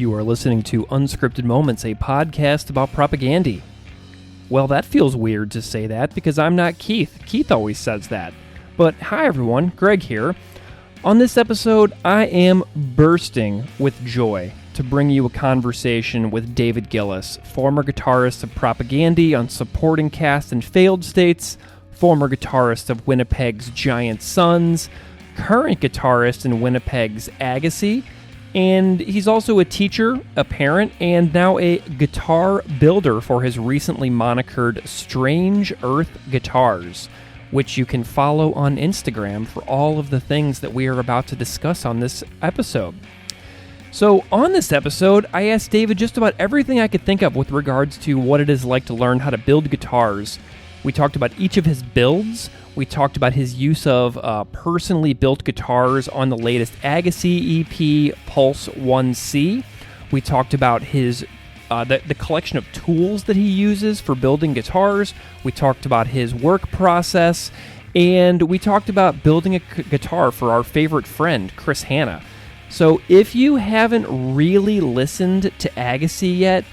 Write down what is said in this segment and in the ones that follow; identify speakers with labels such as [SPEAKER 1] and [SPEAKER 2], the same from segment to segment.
[SPEAKER 1] You are listening to Unscripted Moments, a podcast about Propagandhi. Well, that feels weird to say that because I'm not Keith. Keith always says that. But hi everyone, Greg here. On this episode, I am bursting with joy to bring you a conversation with David Guillas, former guitarist of Propagandhi on supporting cast and failed states, former guitarist of Winnipeg's Giant Sons, current guitarist in Winnipeg's Agassiz, and he's also a teacher, a parent, and now a guitar builder for his recently monikered Strange Earth Guitars, which you can follow on Instagram for all of the things that we are about to discuss on this episode. So on this episode, I asked David just about everything I could think of with regards to what it is like to learn how to build guitars. We talked about each of his builds. We talked about his use of personally built guitars on the latest Agassiz EP, Pulse 1C. We talked about his the collection of tools that he uses for building guitars. We talked about his work process, and we talked about building a guitar for our favorite friend, Chris Hanna. So if you haven't really listened to Agassiz yet,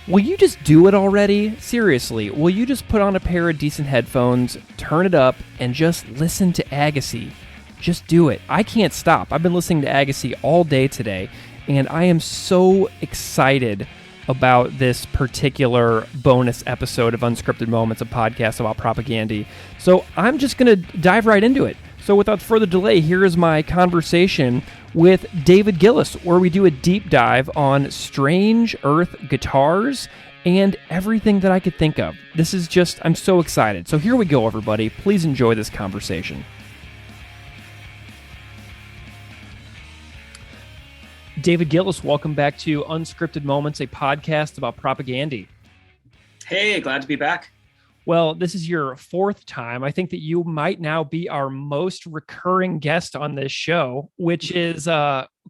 [SPEAKER 1] will you just do it already? Seriously, will you just put on a pair of decent headphones, turn it up, and just listen to Agassiz? Just do it. I can't stop. I've been listening to Agassiz all day today, and I am so excited about this particular bonus episode of Unscripted Moments, a podcast about Propagandhi. So I'm just going to dive right into it. So without further delay, here is my conversation with David Guillas, where we do a deep dive on Strange Earth guitars and everything that I could think of. This is just, I'm so excited. So here we go, everybody. Please enjoy this conversation. David Guillas, welcome back to Unscripted Moments, a podcast about Propagandhi.
[SPEAKER 2] Hey, glad to be back.
[SPEAKER 1] Well, this is your fourth time. I think that you might now be our most recurring guest on this show, which is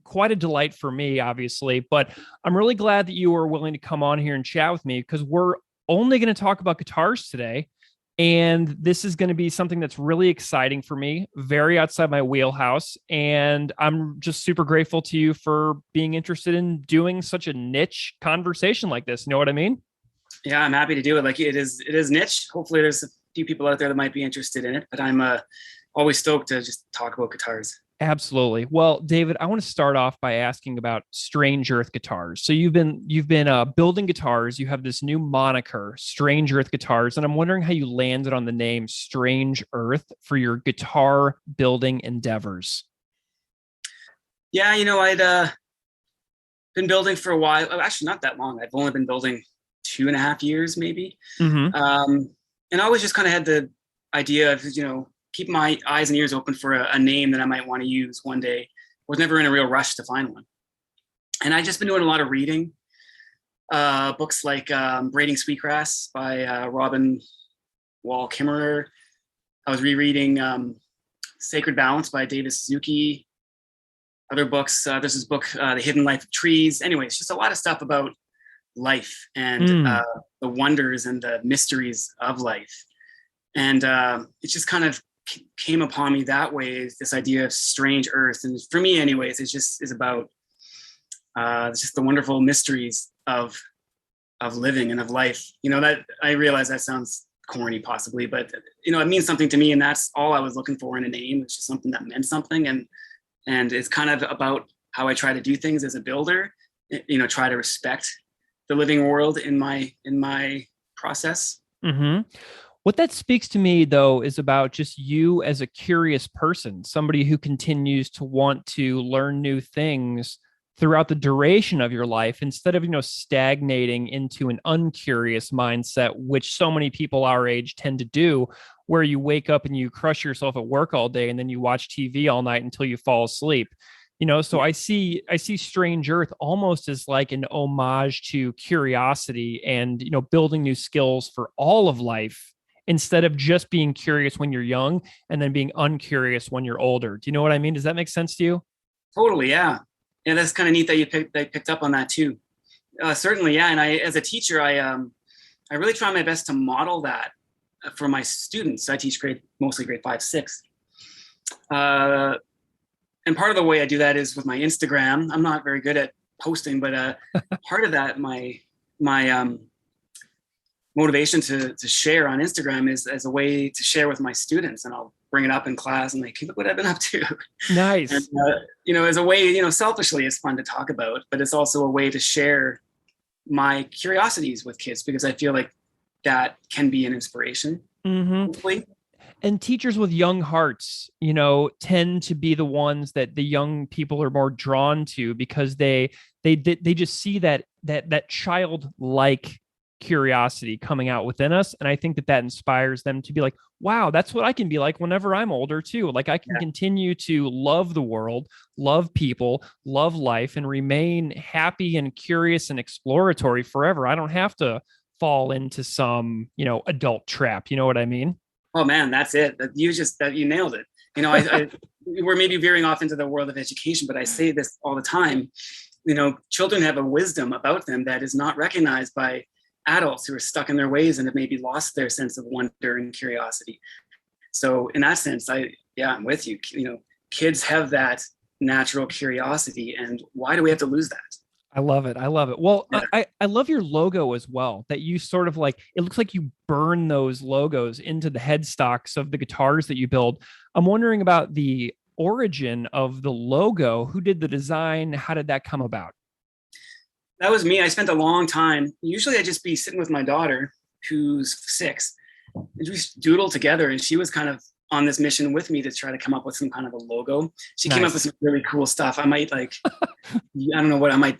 [SPEAKER 1] quite a delight for me, obviously. But I'm really glad that you were willing to come on here and chat with me because we're only going to talk about guitars today. And this is going to be something that's really exciting for me, very outside my wheelhouse. And I'm just super grateful to you for being interested in doing such a niche conversation like this. You know what I mean?
[SPEAKER 2] Yeah, I'm happy to do it. Like it is niche. Hopefully there's a few people out there that might be interested in it, but I'm always stoked to just talk about guitars.
[SPEAKER 1] Absolutely. Well, David, I want to start off by asking about Strange Earth guitars. So you've been building guitars. You have this new moniker, Strange Earth Guitars, and I'm wondering how you landed on the name Strange Earth for your guitar building endeavors.
[SPEAKER 2] Yeah, I'd been building for a while. Oh, actually, not that long. I've only been building 2.5 years, maybe.
[SPEAKER 1] Mm-hmm.
[SPEAKER 2] And I always just kind of had the idea of, keep my eyes and ears open for a name that I might want to use one day. I was never in a real rush to find one. And I just been doing a lot of reading, books like Braiding Sweetgrass by Robin Wall Kimmerer. I was rereading Sacred Balance by David Suzuki. Other books, there's this book, The Hidden Life of Trees. Anyway, it's just a lot of stuff about life and the wonders and the mysteries of life. And it just kind of came upon me that way, this idea of strange earth. And for me anyways, it just is about just the wonderful mysteries of living and of life. That I realize that sounds corny possibly, but it means something to me, and that's all I was looking for in a name. It's just something that meant something, and it's kind of about how I try to do things as a builder, try to respect the living world in my process.
[SPEAKER 1] Mm-hmm. What that speaks to me, though, is about just you as a curious person, somebody who continues to want to learn new things throughout the duration of your life instead of, stagnating into an uncurious mindset, which so many people our age tend to do, where you wake up and you crush yourself at work all day and then you watch TV all night until you fall asleep. So I see Strange Earth almost as like an homage to curiosity and, building new skills for all of life instead of just being curious when you're young and then being uncurious when you're older. Do you know what I mean? Does that make sense to you?
[SPEAKER 2] Totally. Yeah. Yeah. That's kind of neat that you picked up on that too. Certainly. Yeah. And as a teacher, I really try my best to model that for my students. I teach mostly grade 5, 6. And part of the way I do that is with my Instagram. I'm not very good at posting, but part of that, my motivation to share on Instagram is as a way to share with my students, and I'll bring it up in class and like, look what I've been up to.
[SPEAKER 1] Nice.
[SPEAKER 2] And, as a way, selfishly it's fun to talk about, but it's also a way to share my curiosities with kids, because I feel like that can be an inspiration. Hopefully.
[SPEAKER 1] And teachers with young hearts, tend to be the ones that the young people are more drawn to, because they just see that childlike curiosity coming out within us. And I think that inspires them to be like, wow, that's what I can be like whenever I'm older too. Like I can continue to love the world, love people, love life, and remain happy and curious and exploratory forever. I don't have to fall into some, adult trap. You know what I mean?
[SPEAKER 2] Oh man, that's it. You nailed it. We're maybe veering off into the world of education, but I say this all the time. Children have a wisdom about them that is not recognized by adults who are stuck in their ways and have maybe lost their sense of wonder and curiosity. So in that sense, I'm with you. Kids have that natural curiosity, and why do we have to lose that?
[SPEAKER 1] I love it. Well, yeah. I love your logo as well, that you sort of like, it looks like you burn those logos into the headstocks of the guitars that you build. I'm wondering about the origin of the logo. Who did the design? How did that come about?
[SPEAKER 2] That was me. I spent a long time. Usually I'd just be sitting with my daughter, who's 6, and we doodle together. And she was kind of on this mission with me to try to come up with some kind of a logo. She came up with some really cool stuff. I might I don't know what I might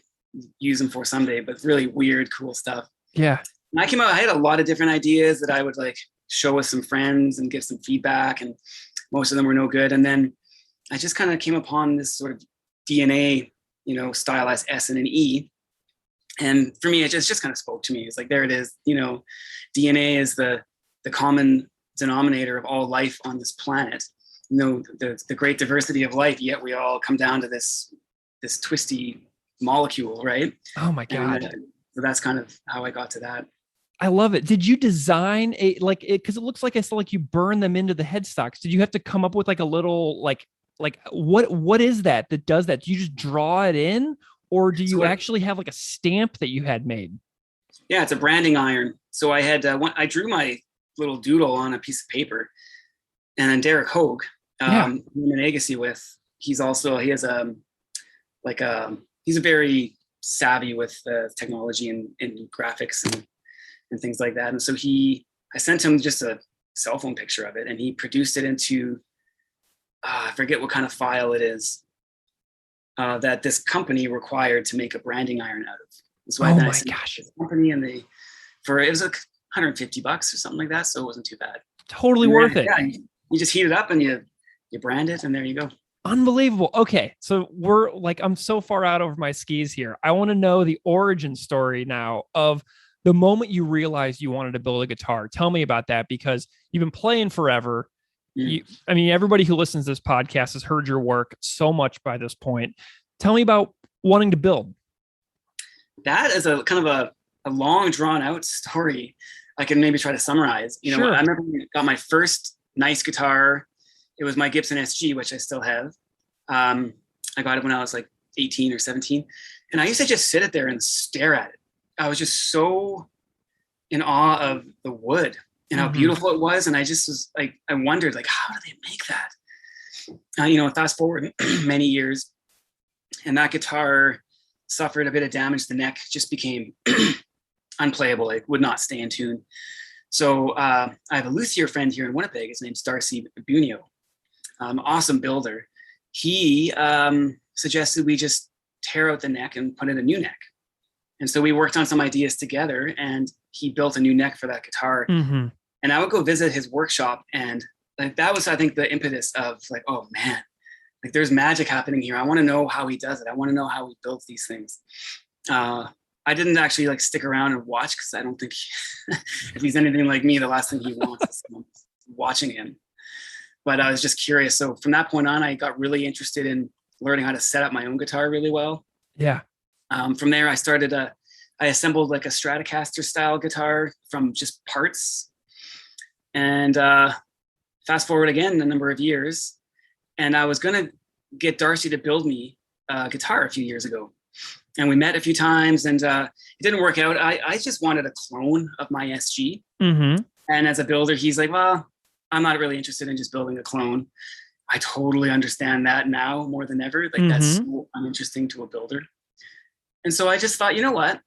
[SPEAKER 2] use them for someday, but really weird, cool stuff.
[SPEAKER 1] Yeah.
[SPEAKER 2] And I had a lot of different ideas that I would show with some friends and give some feedback. And most of them were no good. And then I just kind of came upon this sort of DNA, stylized S and an E. And for me, it just kind of spoke to me. It's like, there it is. DNA is the common denominator of all life on this planet. The great diversity of life, yet we all come down to this twisty molecule, right?
[SPEAKER 1] Oh my God.
[SPEAKER 2] So that's kind of how I got to that.
[SPEAKER 1] I love it. Did you design because it looks like I saw like you burn them into the headstocks. Did you have to come up with like a little what is that does that? Do you just draw it in? Or do you actually have like a stamp that you had made?
[SPEAKER 2] Yeah, it's a branding iron. So I had I drew my little doodle on a piece of paper, and then Derek Hogue, I'm in Agassiz with. He has he's very savvy with technology and graphics and things like that. And so I sent him just a cell phone picture of it, and he produced it into I forget what kind of file it is. That this company required to make a branding iron out of. So I sent this company, and it was like $150 or something like that. So it wasn't too bad.
[SPEAKER 1] Totally worth it.
[SPEAKER 2] Yeah, you just heat it up and you brand it, and there you go.
[SPEAKER 1] Unbelievable. Okay. So I'm so far out over my skis here. I want to know the origin story now of the moment you realized you wanted to build a guitar. Tell me about that, because you've been playing forever. Everybody who listens to this podcast has heard your work so much by this point. Tell me about wanting to build. That
[SPEAKER 2] is a kind of a long drawn out story. I can maybe try to summarize.
[SPEAKER 1] Sure.
[SPEAKER 2] I remember when I got my first nice guitar. It was my Gibson SG, which I still have. I got it when I was like 18 or 17. And I used to just sit it there and stare at it. I was just so in awe of the wood and how beautiful it was. And I just was like, I wondered, how do they make that? Fast forward many years, and that guitar suffered a bit of damage. The neck just became unplayable. It would not stay in tune. So I have a luthier friend here in Winnipeg. His name's Darcy Bunio, awesome builder. He suggested we just tear out the neck and put in a new neck. And so we worked on some ideas together, and he built a new neck for that guitar. And I would go visit his workshop, and that was, I think, the impetus of oh man, there's magic happening here. I want to know how he does it. I want to know how he builds these things. I didn't actually stick around and watch, because I don't think if he's anything like me, the last thing he wants is someone watching him. But I was just curious. So from that point on, I got really interested in learning how to set up my own guitar really well.
[SPEAKER 1] Yeah.
[SPEAKER 2] From there, I assembled a Stratocaster style guitar from just parts. And fast forward again a number of years, and I was going to get Darcy to build me a guitar a few years ago. and we met a few times, and it didn't work out. I just wanted a clone of my SG.
[SPEAKER 1] Mm-hmm.
[SPEAKER 2] And as a builder, he's like, well, I'm not really interested in just building a clone. I totally understand that now more than ever. Like that's so uninteresting to a builder. And so I just thought, you know what?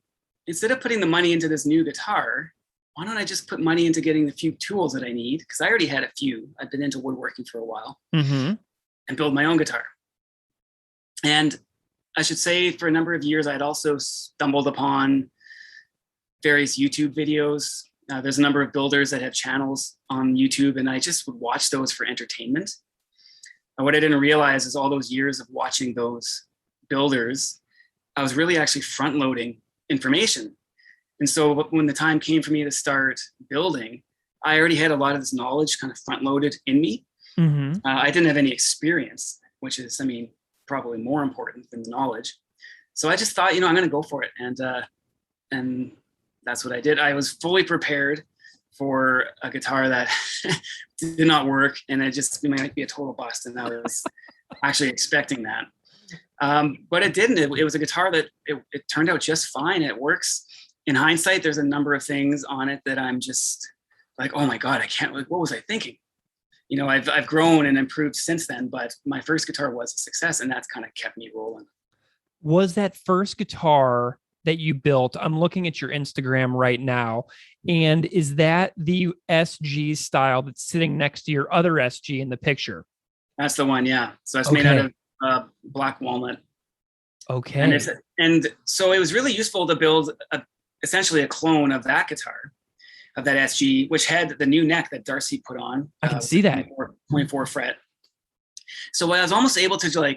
[SPEAKER 2] Instead of putting the money into this new guitar, why don't I just put money into getting the few tools that I need? Because I already had a few. I've been into woodworking for a while, and build my own guitar. And I should say for a number of years, I'd also stumbled upon various YouTube videos. There's a number of builders that have channels on YouTube, and I just would watch those for entertainment. And what I didn't realize is all those years of watching those builders, I was really actually front loading information. And so when the time came for me to start building, I already had a lot of this knowledge kind of front loaded in me. I didn't have any experience, which is, I mean, probably more important than the knowledge. So I just thought, I'm going to go for it. And that's what I did. I was fully prepared for a guitar that did not work, and it might be a total bust. And I was actually expecting that. But it didn't. It was a guitar that it turned out just fine. It works. In hindsight, there's a number of things on it that I'm just like, oh my God, what was I thinking? I've grown and improved since then, but my first guitar was a success, and that's kind of kept me rolling.
[SPEAKER 1] Was that first guitar that you built? I'm looking at your Instagram right now. And is that the SG style that's sitting next to your other SG in the picture?
[SPEAKER 2] That's the one. Yeah. So it's made out of black walnut.
[SPEAKER 1] Okay.
[SPEAKER 2] And so it was really useful to build essentially a clone of that guitar, of that SG, which had the new neck that Darcy put on.
[SPEAKER 1] I can see that.
[SPEAKER 2] 24 fret. So I was almost able to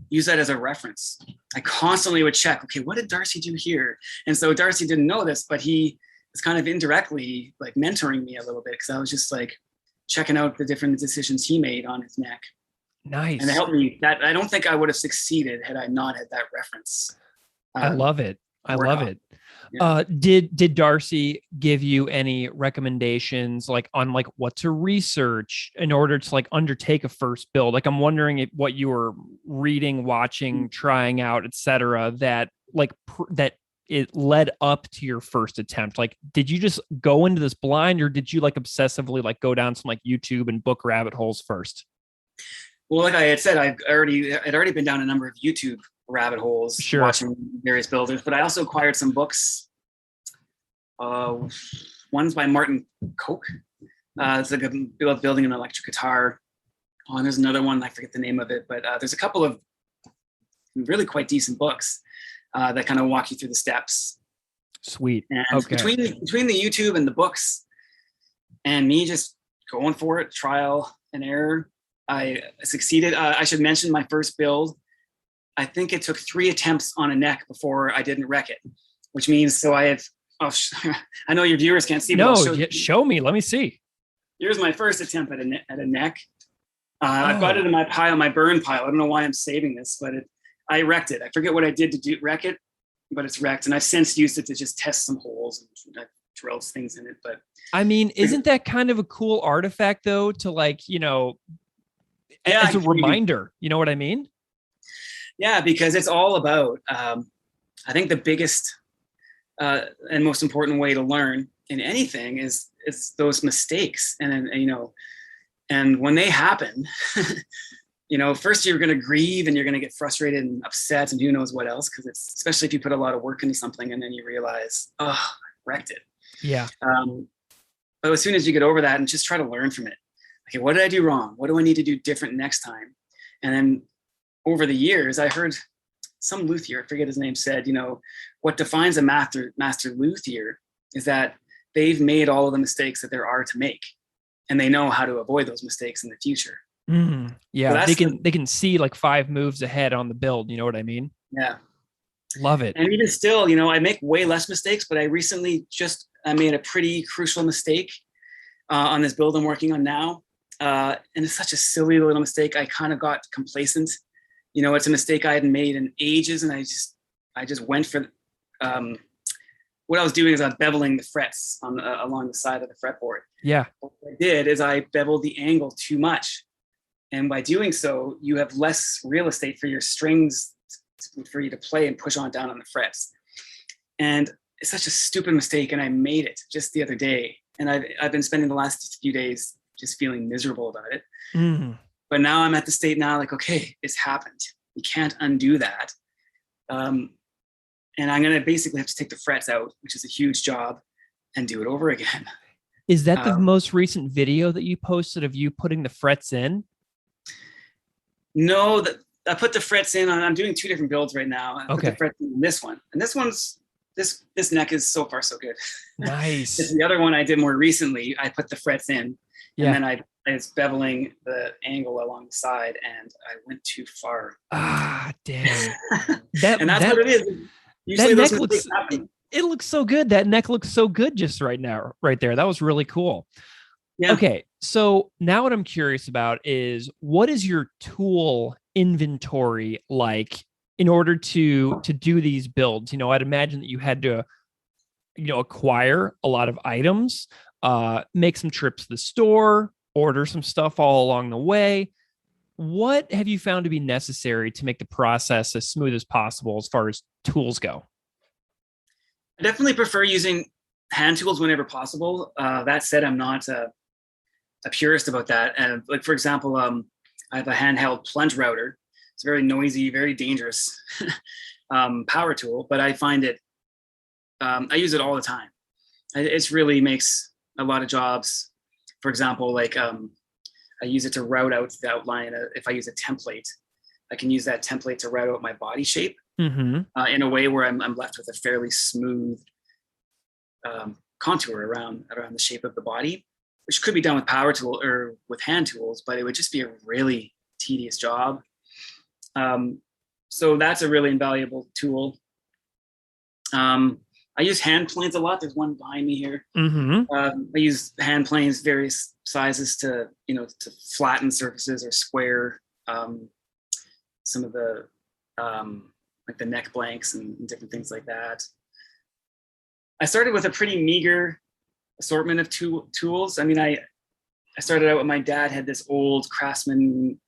[SPEAKER 2] use that as a reference. I constantly would check, okay, what did Darcy do here? And so Darcy didn't know this, but he was kind of indirectly mentoring me a little bit, because I was just checking out the different decisions he made on his neck.
[SPEAKER 1] Nice.
[SPEAKER 2] And it helped me. That I don't think I would have succeeded had I not had that reference.
[SPEAKER 1] I love it. I love it.
[SPEAKER 2] Yeah.
[SPEAKER 1] Did Darcy give you any recommendations on what to research in order to undertake a first build? I'm wondering what you were reading, watching, trying out, etc. that that it led up to your first attempt. Did you just go into this blind, or did you obsessively go down some YouTube and book rabbit holes first?
[SPEAKER 2] Well, like I had said, I'd already been down a number of YouTube rabbit holes, watching various builders, but I also acquired some books. One's by Martin Koch. It's about building an electric guitar. And there's another one, I forget the name of it, but there's a couple of really quite decent books that kind of walk you through the steps.
[SPEAKER 1] Sweet.
[SPEAKER 2] And between the YouTube and the books and me just going for it, trial and error, I succeeded. I should mention my first build. I think it took 3 attempts on a neck before I didn't wreck it, which means I have. I know your viewers can't see.
[SPEAKER 1] No, show me. Let me see.
[SPEAKER 2] Here's my first attempt at a neck. I've got it in my burn pile. I don't know why I'm saving this, but I wrecked it. I forget what I did to wreck it, but it's wrecked. And I've since used it to just test some holes and I've drilled things in it. But
[SPEAKER 1] I mean, isn't that kind of a cool artifact though, to as a reminder, you know what I mean?
[SPEAKER 2] Yeah, because it's all about, I think the biggest and most important way to learn in anything is those mistakes. And when they happen, first you're going to grieve and you're going to get frustrated and upset and who knows what else, because it's especially if you put a lot of work into something and then you realize, oh, I wrecked it.
[SPEAKER 1] Yeah.
[SPEAKER 2] But as soon as you get over that and just try to learn from it, okay, what did I do wrong? What do I need to do different next time? And then over the years, I heard some luthier, I forget his name, said, what defines a master luthier is that they've made all of the mistakes that there are to make, and they know how to avoid those mistakes in the future.
[SPEAKER 1] Yeah, so they can see 5 moves ahead on the build. You know what I mean?
[SPEAKER 2] Yeah,
[SPEAKER 1] love it.
[SPEAKER 2] And even still, I make way less mistakes, but I recently I made a pretty crucial mistake on this build I'm working on now, and it's such a silly little mistake. I kind of got complacent. It's a mistake I hadn't made in ages, and I just went for. What I was doing is I was beveling the frets along the side of the fretboard.
[SPEAKER 1] Yeah.
[SPEAKER 2] What I did is I beveled the angle too much, and by doing so, you have less real estate for your strings for you to play and push on down on the frets. And it's such a stupid mistake, and I made it just the other day. And I've been spending the last few days just feeling miserable about it.
[SPEAKER 1] Mm.
[SPEAKER 2] But now I'm at the state now, like, okay, it's happened. You can't undo that. And I'm going to basically have to take the frets out, which is a huge job, and do it over again.
[SPEAKER 1] Is that the most recent video that you posted of you putting the frets in?
[SPEAKER 2] No, I put the frets in. I'm doing 2 different builds right now. I put
[SPEAKER 1] Okay.
[SPEAKER 2] the frets in this one, and this neck is so far so good.
[SPEAKER 1] Nice.
[SPEAKER 2] The other one I did more recently, I put the frets in,
[SPEAKER 1] Yeah.
[SPEAKER 2] and then I was beveling the angle along the side, and I went too far.
[SPEAKER 1] Ah, damn.
[SPEAKER 2] And that's what it is. Usually
[SPEAKER 1] that
[SPEAKER 2] those
[SPEAKER 1] neck
[SPEAKER 2] mistakes
[SPEAKER 1] looks,
[SPEAKER 2] happen.
[SPEAKER 1] it looks so good. That neck looks so good just right now, right there. That was really cool.
[SPEAKER 2] Yeah.
[SPEAKER 1] Okay, so now what I'm curious about is, what is your tool inventory like in order to do these builds? You know, I'd imagine that you had to, you know, acquire a lot of items, make some trips to the store, order some stuff all along the way. What have you found to be necessary to make the process as smooth as possible as far as tools go?
[SPEAKER 2] I definitely prefer using hand tools whenever possible. That said, I'm not a purist about that. And like, for example, I have a handheld plunge router. It's very noisy, very dangerous power tool, but I find it, I use it all the time. It really makes a lot of jobs. For example, like I use it to route out the outline. If I use a template, I can use that template to route out my body shape in a way where I'm left with a fairly smooth contour around the shape of the body, which could be done with power tool or with hand tools, but it would just be a really tedious job. So that's a really invaluable tool. I use hand planes a lot. There's one behind me here. I use hand planes, various sizes to flatten surfaces or square some of the like the neck blanks and different things like that. I started with a pretty meager assortment of tools. I mean, I started out with, my dad had this old Craftsman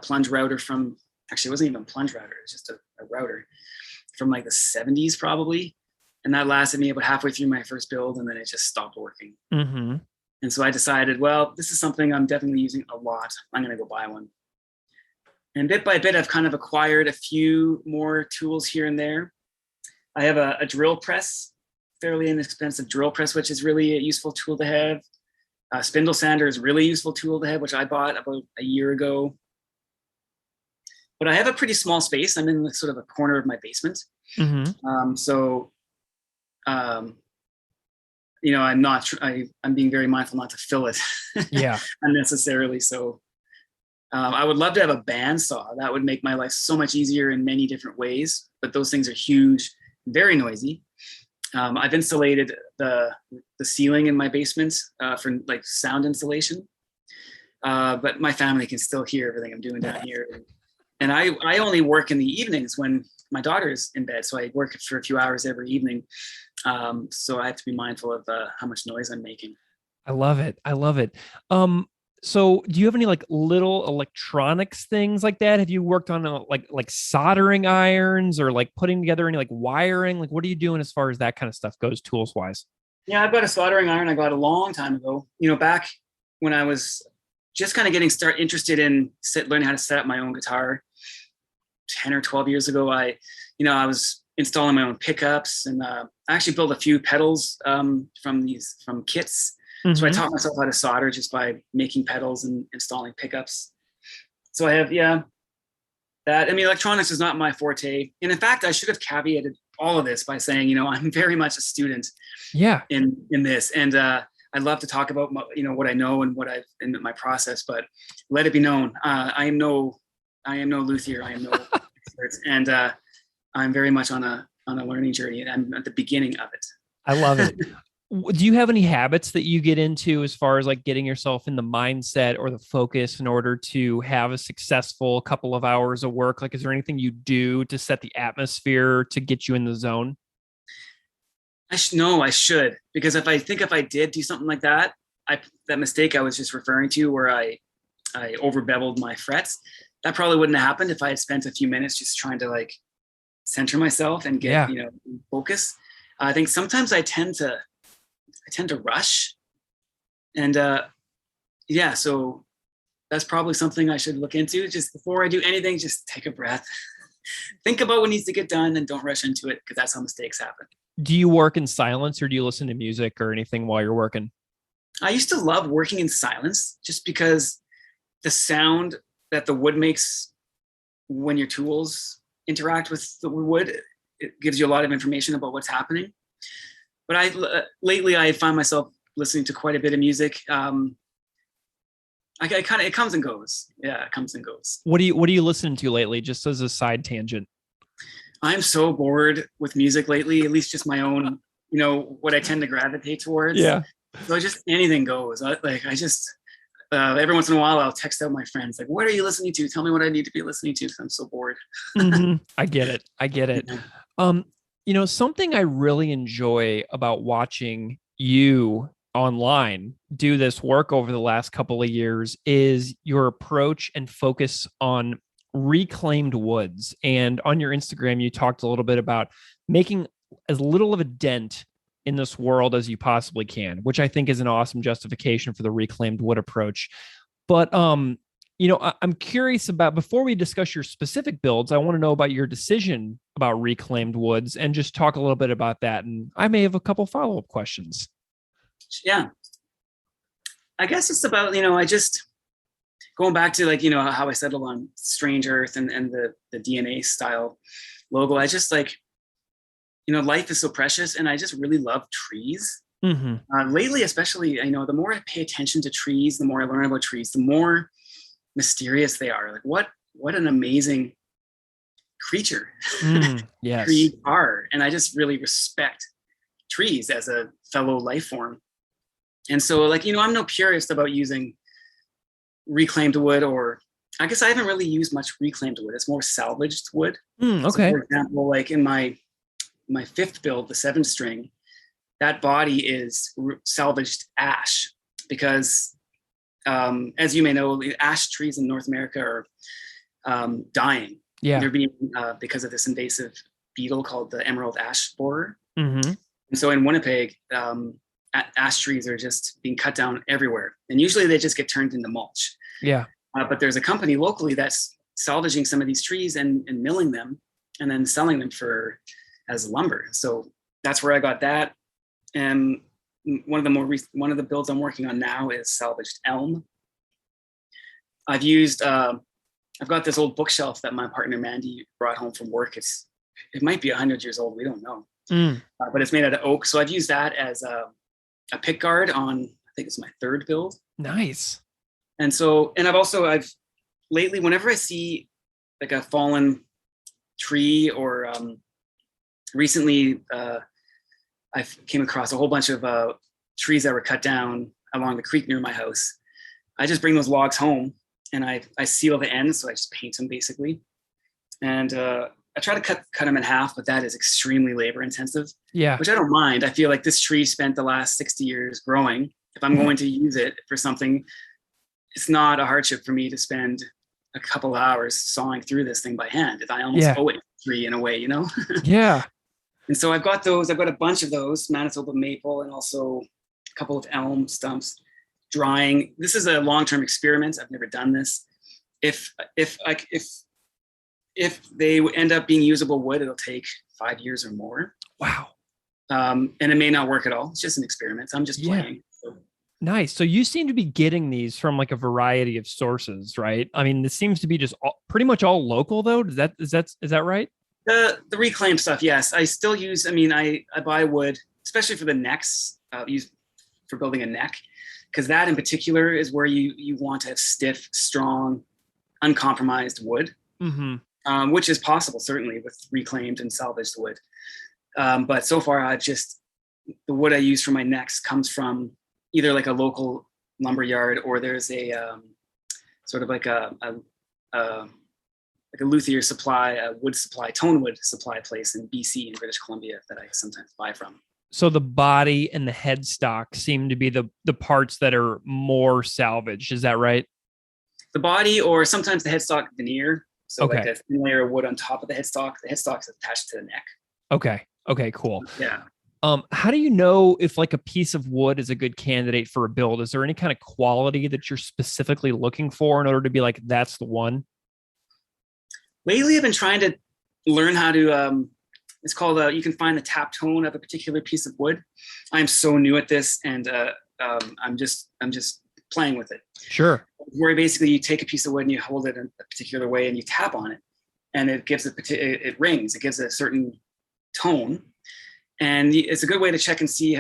[SPEAKER 2] plunge router from, actually it wasn't even a plunge router, it was just a router from like the 70s probably. And that lasted me about halfway through my first build, and then it just stopped working. And so I decided, well, this is something I'm definitely using a lot. I'm going to go buy one. And bit by bit, I've kind of acquired a few more tools here and there. I have a drill press, fairly inexpensive drill press, which is really a useful tool to have. Spindle sander is a really useful tool to have, which I bought about a year ago. But I have a pretty small space. I'm in sort of a corner of my basement. I'm being very mindful not to fill it unnecessarily. So I would love to have a bandsaw. That would make my life so much easier in many different ways, but those things are huge, very noisy. I've insulated the ceiling in my basement for like sound insulation, but my family can still hear everything I'm doing down here. And I only work in the evenings when my daughter is in bed, so I work for a few hours every evening. So I have to be mindful of how much noise I'm making.
[SPEAKER 1] I love it. So do you have any like little electronics things like that? Have you worked on like soldering irons or like putting together any like wiring? Like, what are you doing as far as that kind of stuff goes, tools wise?
[SPEAKER 2] Yeah, I've got a soldering iron I got a long time ago. Back when I was just kind of getting interested in learning how to set up my own guitar 10 or 12 years ago. I was installing my own pickups, and I actually built a few pedals from kits. So I taught myself how to solder just by making pedals and installing pickups. So I have, that. I mean, electronics is not my forte. And in fact, I should have caveated all of this by saying, I'm very much a student in this. And I love to talk about, what I know and what I've in my process, but let it be known, I am no luthier. I am no expert. And I'm very much on a learning journey, and I'm at the beginning of it.
[SPEAKER 1] I love it. Do you have any habits that you get into as far as like getting yourself in the mindset or the focus in order to have a successful couple of hours of work? Like, is there anything you do to set the atmosphere to get you in the zone?
[SPEAKER 2] I should, because if I did do something like that, that mistake I was just referring to, where I over beveled my frets, that probably wouldn't have happened if I had spent a few minutes just trying to like center myself and get, focus. I think sometimes I tend to rush, and so that's probably something I should look into. Just before I do anything, just take a breath, think about what needs to get done, and don't rush into it, because that's how mistakes happen.
[SPEAKER 1] Do you work in silence, or do you listen to music or anything while you're working?
[SPEAKER 2] I used to love working in silence, just because the sound that the wood makes when your tools interact with the wood, it gives you a lot of information about what's happening. But lately I find myself listening to quite a bit of music. It comes and goes. Yeah, it comes and goes.
[SPEAKER 1] What are you listening to lately? Just as a side tangent. I'm
[SPEAKER 2] so bored with music lately, at least just my own, what I tend to gravitate towards.
[SPEAKER 1] Yeah.
[SPEAKER 2] So just anything goes. Every once in a while I'll text out my friends, like, what are you listening to? Tell me what I need to be listening to, because I'm so bored.
[SPEAKER 1] Mm-hmm. I get it. Yeah. Something I really enjoy about watching you online do this work over the last couple of years is your approach and focus on reclaimed woods. And on your Instagram, you talked a little bit about making as little of a dent in this world as you possibly can, which I think is an awesome justification for the reclaimed wood approach. But, I'm curious about, before we discuss your specific builds, I want to know about your decision about reclaimed woods and just talk a little bit about that. And I may have a couple follow-up questions.
[SPEAKER 2] Yeah. I guess it's about, I just going back to how I settled on Strange Earth and the DNA style logo. I just life is so precious, and I just really love trees.
[SPEAKER 1] Mm-hmm.
[SPEAKER 2] Lately, especially, the more I pay attention to trees, the more I learn about trees, the more mysterious they are. Like what an amazing creature
[SPEAKER 1] yes.
[SPEAKER 2] trees are. And I just really respect trees as a fellow life form. And so I'm no purist about using reclaimed wood, or I guess I haven't really used much reclaimed wood. It's more salvaged wood.
[SPEAKER 1] Okay.
[SPEAKER 2] So for example, in my fifth build, the 7-string, that body is salvaged ash, because as you may know, ash trees in North America are dying.
[SPEAKER 1] Yeah.
[SPEAKER 2] They're being because of this invasive beetle called the emerald ash borer.
[SPEAKER 1] Mm-hmm.
[SPEAKER 2] And so in Winnipeg, ash trees are just being cut down everywhere. And usually they just get turned into mulch.
[SPEAKER 1] Yeah.
[SPEAKER 2] But there's a company locally that's salvaging some of these trees and milling them and then selling them as lumber. So that's where I got that. And one of the builds I'm working on now is salvaged elm. I've got this old bookshelf that my partner Mandy brought home from work. It might be 100 years old. We don't know. But it's made out of oak. So I've used that as a pick guard on, I think it's my third build.
[SPEAKER 1] Nice.
[SPEAKER 2] And so, and I've lately, whenever I see a fallen tree, or recently I came across a whole bunch of trees that were cut down along the creek near my house. I just bring those logs home and I seal the ends. So I just paint them basically. And I try to cut them in half, but that is extremely labor intensive.
[SPEAKER 1] Yeah.
[SPEAKER 2] Which I don't mind. I feel like this tree spent the last 60 years growing. If I'm going to use it for something, it's not a hardship for me to spend a couple of hours sawing through this thing by hand. If I almost owe it to the tree in a way,
[SPEAKER 1] Yeah.
[SPEAKER 2] And so I've got a bunch of those, Manitoba maple, and also a couple of elm stumps drying. This is a long-term experiment. I've never done this. If they end up being usable wood, it'll take 5 years or more.
[SPEAKER 1] Wow.
[SPEAKER 2] And it may not work at all. It's just an experiment. I'm just playing. So.
[SPEAKER 1] Nice. So you seem to be getting these from a variety of sources, right? I mean, this seems to be just pretty much all local, though. Is that right?
[SPEAKER 2] The reclaimed stuff, yes. I still use. I buy wood, especially for the necks. Use for building a neck, because that in particular is where you want to have stiff, strong, uncompromised wood. Mm-hmm. Which is possible, certainly, with reclaimed and salvaged wood. But so far, the wood I use for my necks comes from either a local lumber yard, or there's a sort of a luthier supply, a wood supply, tone wood supply place in BC, in British Columbia, that I sometimes buy from.
[SPEAKER 1] So the body and the headstock seem to be the parts that are more salvaged. Is that right?
[SPEAKER 2] The body, or sometimes the headstock veneer. So like a thin layer of wood on top of the headstock. The headstock's attached to the neck.
[SPEAKER 1] Okay, cool.
[SPEAKER 2] Yeah.
[SPEAKER 1] How do you know if like a piece of wood is a good candidate for a build? Is there any kind of quality that you're specifically looking for in order to be like, that's the one?
[SPEAKER 2] Lately, I've been trying to learn how to, it's called, you can find the tap tone of a particular piece of wood. I'm so new at this, and I'm just playing with it.
[SPEAKER 1] Sure.
[SPEAKER 2] Where basically you take a piece of wood and you hold it in a particular way and you tap on it, and it gives it rings. It gives a certain tone. And it's a good way to check and see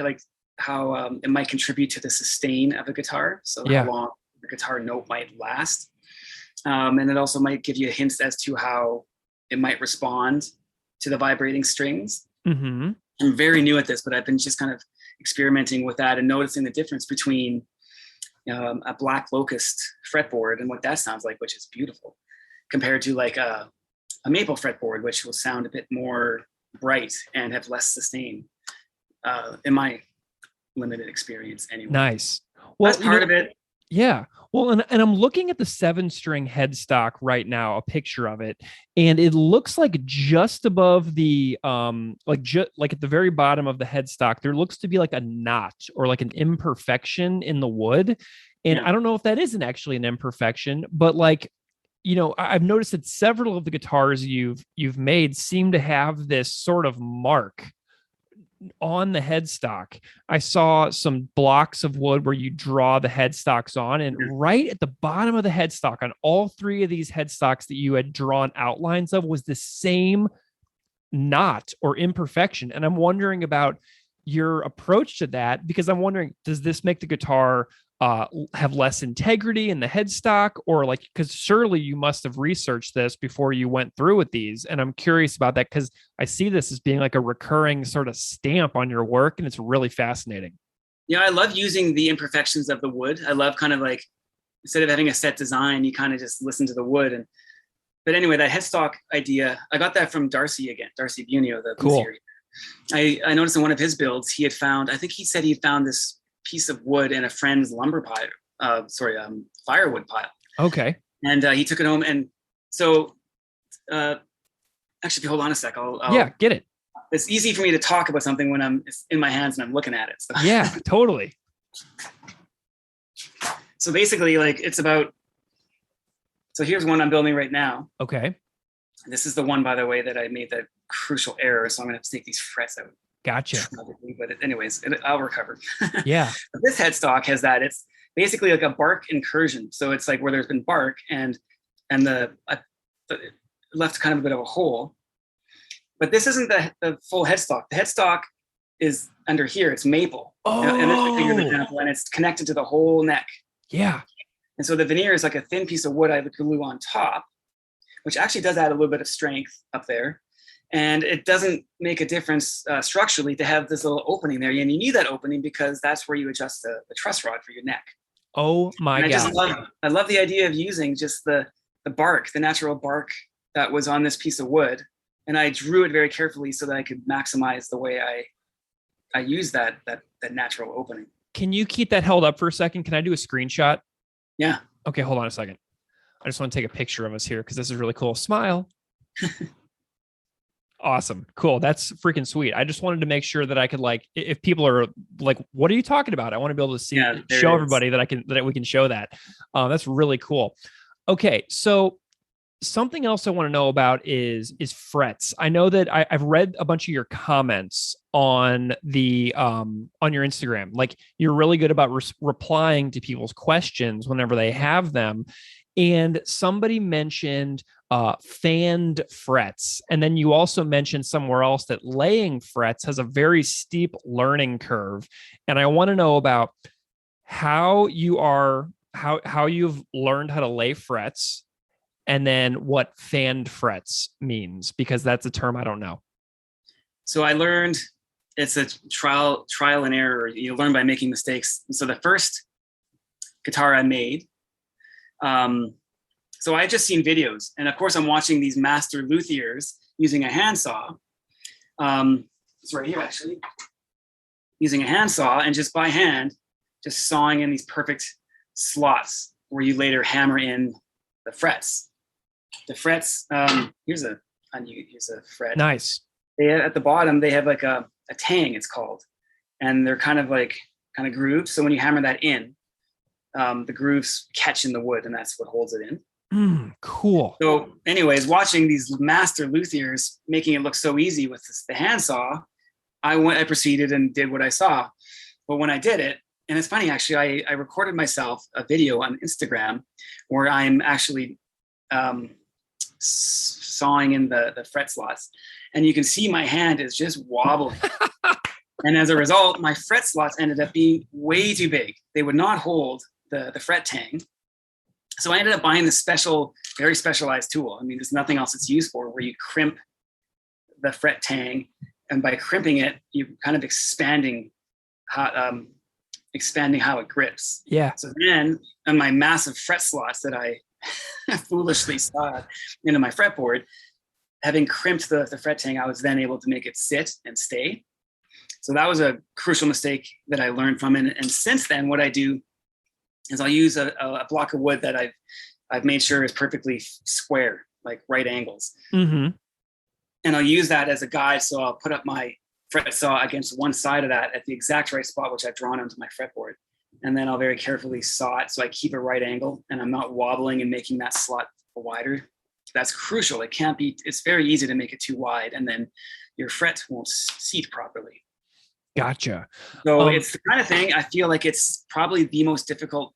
[SPEAKER 2] how it might contribute to the sustain of a guitar. So how long the guitar note might last. And it also might give you hints as to how it might respond to the vibrating strings.
[SPEAKER 1] Mm-hmm.
[SPEAKER 2] I'm very new at this, but I've been just kind of experimenting with that and noticing the difference between a black locust fretboard and what that sounds like, which is beautiful, compared to like a maple fretboard, which will sound a bit more bright and have less sustain, in my limited experience anyway.
[SPEAKER 1] Nice. Well,
[SPEAKER 2] that's part of it.
[SPEAKER 1] Yeah. Well, and I'm looking at the 7-string headstock right now, a picture of it, and it looks like just above the like at the very bottom of the headstock, there looks to be like a knot or like an imperfection in the wood. And I don't know if that isn't actually an imperfection, but like, I've noticed that several of the guitars you've made seem to have this sort of mark on the headstock. I saw some blocks of wood where you draw the headstocks on, and right at the bottom of the headstock on all 3 of these headstocks that you had drawn outlines of was the same knot or imperfection. And I'm wondering about your approach to that, because I'm wondering, does this make the guitar have less integrity in the headstock, or like, because surely you must have researched this before you went through with these, and I'm curious about that because I see this as being like a recurring sort of stamp on your work, and it's really fascinating.
[SPEAKER 2] Yeah, I love using the imperfections of the wood. I love kind of like, instead of having a set design, you kind of just listen to the wood. But anyway, that headstock idea, I got that from Darcy Bunio, the
[SPEAKER 1] cool.
[SPEAKER 2] Series. I noticed in one of his builds, he said he found this piece of wood in a friend's firewood pile.
[SPEAKER 1] Okay.
[SPEAKER 2] And he took it home. And so, actually, if you hold on a sec, I'll
[SPEAKER 1] get it.
[SPEAKER 2] It's easy for me to talk about something when it's in my hands and I'm looking at it. So.
[SPEAKER 1] Yeah, totally.
[SPEAKER 2] So basically, like so here's one I'm building right now.
[SPEAKER 1] Okay.
[SPEAKER 2] This is the one, by the way, that I made the crucial error. So I'm going to have to take these frets out.
[SPEAKER 1] Gotcha.
[SPEAKER 2] But anyways, I'll recover.
[SPEAKER 1] Yeah.
[SPEAKER 2] But this headstock has that. It's basically like a bark incursion. So it's like where there's been bark and the left kind of a bit of a hole. But this isn't the full headstock. The headstock is under here. It's maple.
[SPEAKER 1] Oh.
[SPEAKER 2] And this particular example, and it's connected to the whole neck.
[SPEAKER 1] Yeah.
[SPEAKER 2] And so the veneer is like a thin piece of wood I glue on top, which actually does add a little bit of strength up there. And it doesn't make a difference structurally to have this little opening there. And you need that opening because that's where you adjust the truss rod for your neck.
[SPEAKER 1] Oh my God.
[SPEAKER 2] I love the idea of using just the bark, the natural bark that was on this piece of wood. And I drew it very carefully so that I could maximize the way I use that natural opening.
[SPEAKER 1] Can you keep that held up for a second? Can I do a screenshot?
[SPEAKER 2] Yeah.
[SPEAKER 1] Okay, hold on a second. I just want to take a picture of us here because this is really cool. Smile. Awesome. Cool. That's freaking sweet. I just wanted to make sure that I could, like, if people are like, what are you talking about? I want to be able to see, show everybody that we can show that. That's really cool. Okay. So something else I want to know about is frets. I know that I've read a bunch of your comments on on your Instagram. Like, you're really good about replying to people's questions whenever they have them. And somebody mentioned fanned frets. And then you also mentioned somewhere else that laying frets has a very steep learning curve. And I want to know about how you've learned how to lay frets, and then what fanned frets means, because that's a term I don't know. So I learned it's a trial and error. You learn by making mistakes. So the first guitar I made, so I had just seen videos, and of course I'm watching these master luthiers using a handsaw. It's right here actually, using a handsaw, and just by hand, just sawing in these perfect slots where you later hammer in the frets.
[SPEAKER 2] The frets, here's a fret.
[SPEAKER 1] Nice.
[SPEAKER 2] At the bottom, they have like a tang, it's called. And they're kind of grooves. So when you hammer that in, the grooves catch in the wood, and that's what holds it in.
[SPEAKER 1] Cool.
[SPEAKER 2] So anyways, watching these master luthiers making it look so easy with the handsaw, I proceeded and did what I saw. But when I did it, and it's funny, actually, I recorded myself a video on Instagram where I'm actually sawing in the fret slots, and you can see my hand is just wobbling. And as a result, my fret slots ended up being way too big. They would not hold the fret tang. So I ended up buying this very specialized tool. I mean, there's nothing else it's used for, where you crimp the fret tang, and by crimping it, you're kind of expanding how it grips.
[SPEAKER 1] Yeah.
[SPEAKER 2] So then, on my massive fret slots that I foolishly sawed into my fretboard, having crimped the fret tang, I was then able to make it sit and stay. So that was a crucial mistake that I learned from it. And since then, what I do is I'll use a block of wood that I've made sure is perfectly square, like right angles.
[SPEAKER 1] Mm-hmm.
[SPEAKER 2] And I'll use that as a guide. So I'll put up my fret saw against one side of that at the exact right spot, which I've drawn onto my fretboard. And then I'll very carefully saw it so I keep a right angle and I'm not wobbling and making that slot wider. That's crucial. It's very easy to make it too wide, and then your fret won't seat properly.
[SPEAKER 1] Gotcha.
[SPEAKER 2] So it's the kind of thing, I feel like it's probably the most difficult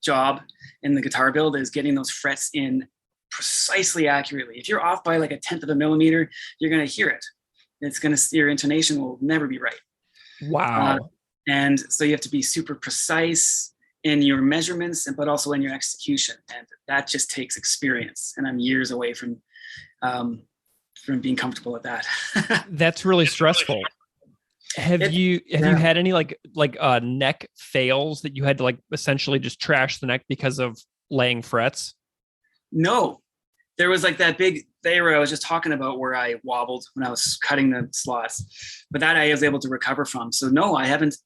[SPEAKER 2] job in the guitar build, is getting those frets in precisely accurately. If you're off by like 1/10 of a millimeter, you're going to hear it. Your intonation will never be right.
[SPEAKER 1] Wow.
[SPEAKER 2] And so you have to be super precise in your measurements, but also in your execution. And that just takes experience. And I'm years away from being comfortable at that.
[SPEAKER 1] That's really stressful. Have you had any like neck fails that you had to like essentially just trash the neck because of laying frets?
[SPEAKER 2] No, there was like that big era I was just talking about where I wobbled when I was cutting the slots, but that I was able to recover from. So no, I haven't.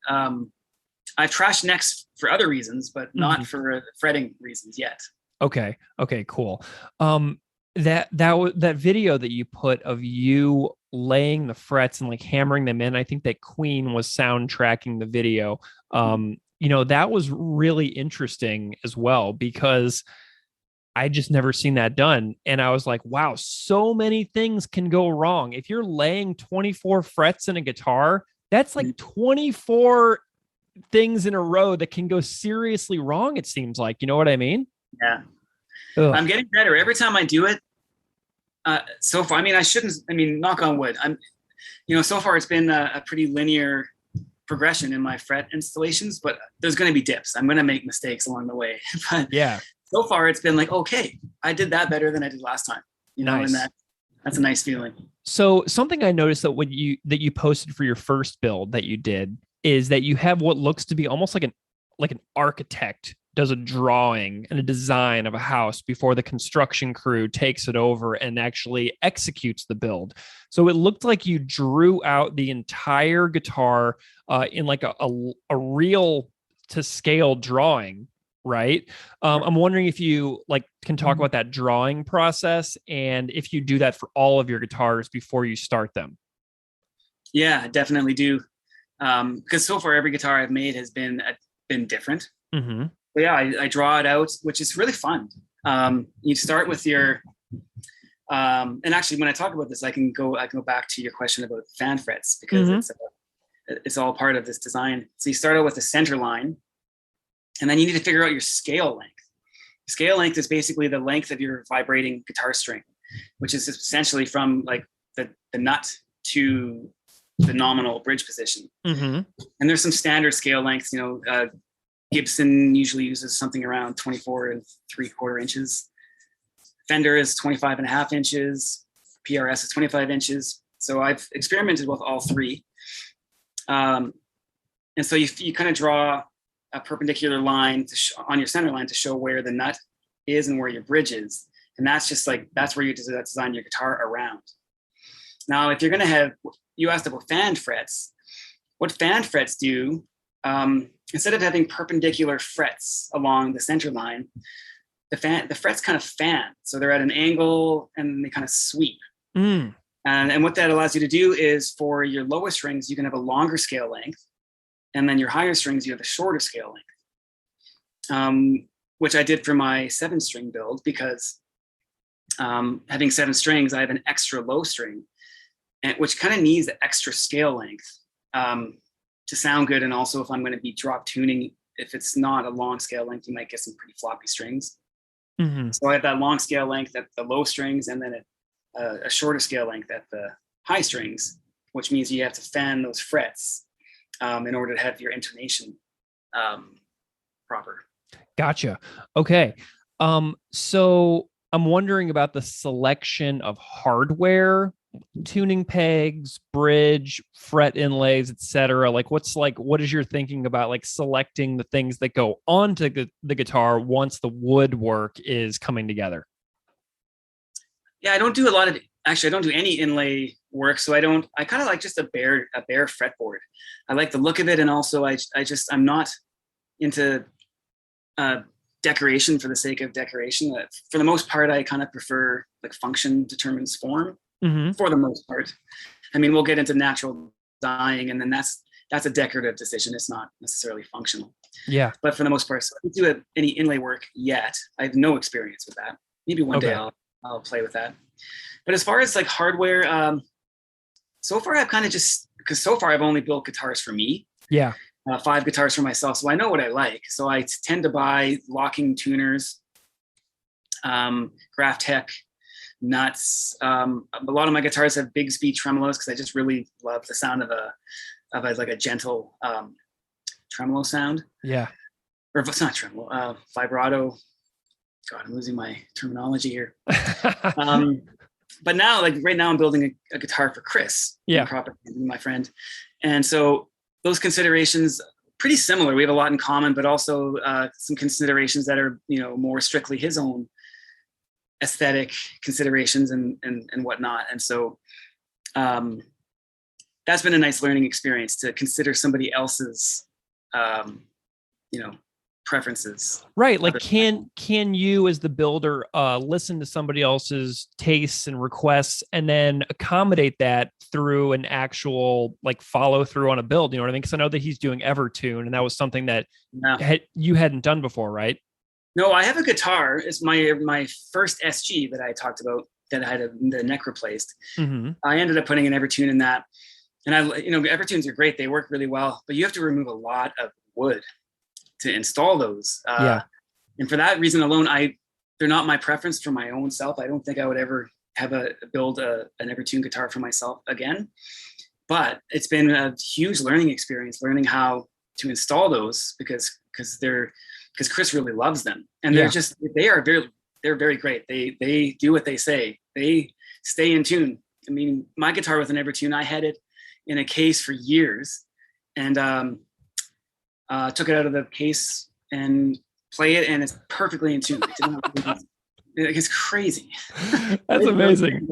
[SPEAKER 2] I've trashed necks for other reasons, but not for fretting reasons yet.
[SPEAKER 1] Okay, cool. That video that you put of you laying the frets and like hammering them in, I think that Queen was soundtracking the video. That was really interesting as well, because I just never seen that done. And I was like, wow, so many things can go wrong. If you're laying 24 frets in a guitar, that's like 24 things in a row that can go seriously wrong, it seems like. You know what I mean?
[SPEAKER 2] Yeah.
[SPEAKER 1] Ugh.
[SPEAKER 2] I'm getting better every time I do it. So far, knock on wood. So far it's been a pretty linear progression in my fret installations, but there's going to be dips. I'm going to make mistakes along the way. But
[SPEAKER 1] yeah,
[SPEAKER 2] so far it's been like, okay, I did that better than I did last time.
[SPEAKER 1] Nice.
[SPEAKER 2] And that's a nice feeling.
[SPEAKER 1] So something I noticed that that you posted for your first build that you did is that you have what looks to be almost like an architect does a drawing and a design of a house before the construction crew takes it over and actually executes the build. So it looked like you drew out the entire guitar in like a real to scale drawing, right? I'm wondering if you can talk about that drawing process and if you do that for all of your guitars before you start them.
[SPEAKER 2] Yeah, definitely do. Because so far every guitar I've made has been different.
[SPEAKER 1] Mm-hmm.
[SPEAKER 2] But yeah, I draw it out, which is really fun. You start with your, and actually when I talk about this, I can go back to your question about fan frets, because it's all part of this design. So you start out with the center line, and then you need to figure out your scale length. Scale length is basically the length of your vibrating guitar string, which is essentially from like the nut to the nominal bridge position. Mm-hmm. And there's some standard scale lengths, Gibson usually uses something around 24 3/4 inches. Fender is 25.5 inches. PRS is 25 inches. So I've experimented with all three. And so you kind of draw a perpendicular line on your center line to show where the nut is and where your bridge is. And that's where you design your guitar around. Now, if you're going to have, you asked about fan frets. What fan frets do, instead of having perpendicular frets along the center line, the frets kind of fan. So they're at an angle and they kind of sweep. And what that allows you to do is for your lower strings, you can have a longer scale length. And then your higher strings, you have a shorter scale length, which I did for my 7-string build because having 7 strings, I have an extra low string, which kind of needs the extra scale length to sound good. And also if I'm going to be drop tuning, if it's not a long scale length, you might get some pretty floppy strings. So I have that long scale length at the low strings and then a shorter scale length at the high strings, which means you have to fan those frets in order to have your intonation proper.
[SPEAKER 1] Gotcha. Okay. So I'm wondering about the selection of hardware, tuning pegs, bridge, fret inlays, etc. What is your thinking about like selecting the things that go onto the guitar once the woodwork is coming together?
[SPEAKER 2] Yeah, I don't do any inlay work. So I kind of like just a bare fretboard. I like the look of it. And also I'm not into decoration for the sake of decoration. For the most part, I kind of prefer like function determines form for the most part. I mean, we'll get into natural dyeing and then that's a decorative decision. It's not necessarily functional. Yeah. But for the most part, so I don't do any inlay work yet. I have no experience with that. Maybe one day I'll play with that. But as far as like hardware, so far I've kind of because so far I've only built guitars for me. Yeah. 5 guitars for myself. So I know what I like. So I tend to buy locking tuners, Graph Tech, nuts. A lot of my guitars have Bigsby tremolos because I just really love the sound of a gentle tremolo sound. Yeah. Or it's not tremolo, vibrato. God, I'm losing my terminology here. But now, like right now, I'm building a guitar for Chris, Propagandhi, my friend, and so those considerations pretty similar. We have a lot in common, but also some considerations that are more strictly his own aesthetic considerations and whatnot. And so that's been a nice learning experience to consider somebody else's preferences. Right. Like can you as the builder listen to somebody else's tastes and requests and then accommodate that through an actual like follow through on a build? You know what I mean? Because I know that he's doing Evertune and that was something that you hadn't done before, right? No, I have a guitar. It's my first SG that I talked about that I had the neck replaced. I ended up putting an Evertune in that. And Evertunes are great. They work really well, but you have to remove a lot of wood to install those. And for that reason alone, they're not my preference for my own self. I don't think I would ever build an Evertune guitar for myself again. But it's been a huge learning experience, learning how to install those because Chris really loves them. And they're very great. They do what they say. They stay in tune. I mean, my guitar with an Evertune, I had it in a case for years and took it out of the case and play it, and it's perfectly in tune. It's crazy. That's amazing.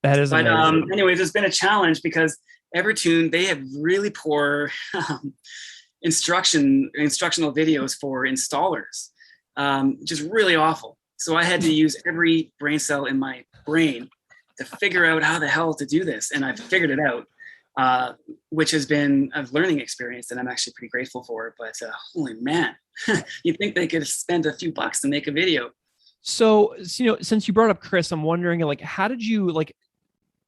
[SPEAKER 2] That is amazing. But anyways, it's been a challenge because Evertune, they have really poor instructional videos for installers, just really awful. So I had to use every brain cell in my brain to figure out how the hell to do this, and I figured it out. Which has been a learning experience that I'm actually pretty grateful for. But holy man, you'd think they could spend a few bucks to make a video. So, since you brought up Chris, I'm wondering, like, how did you,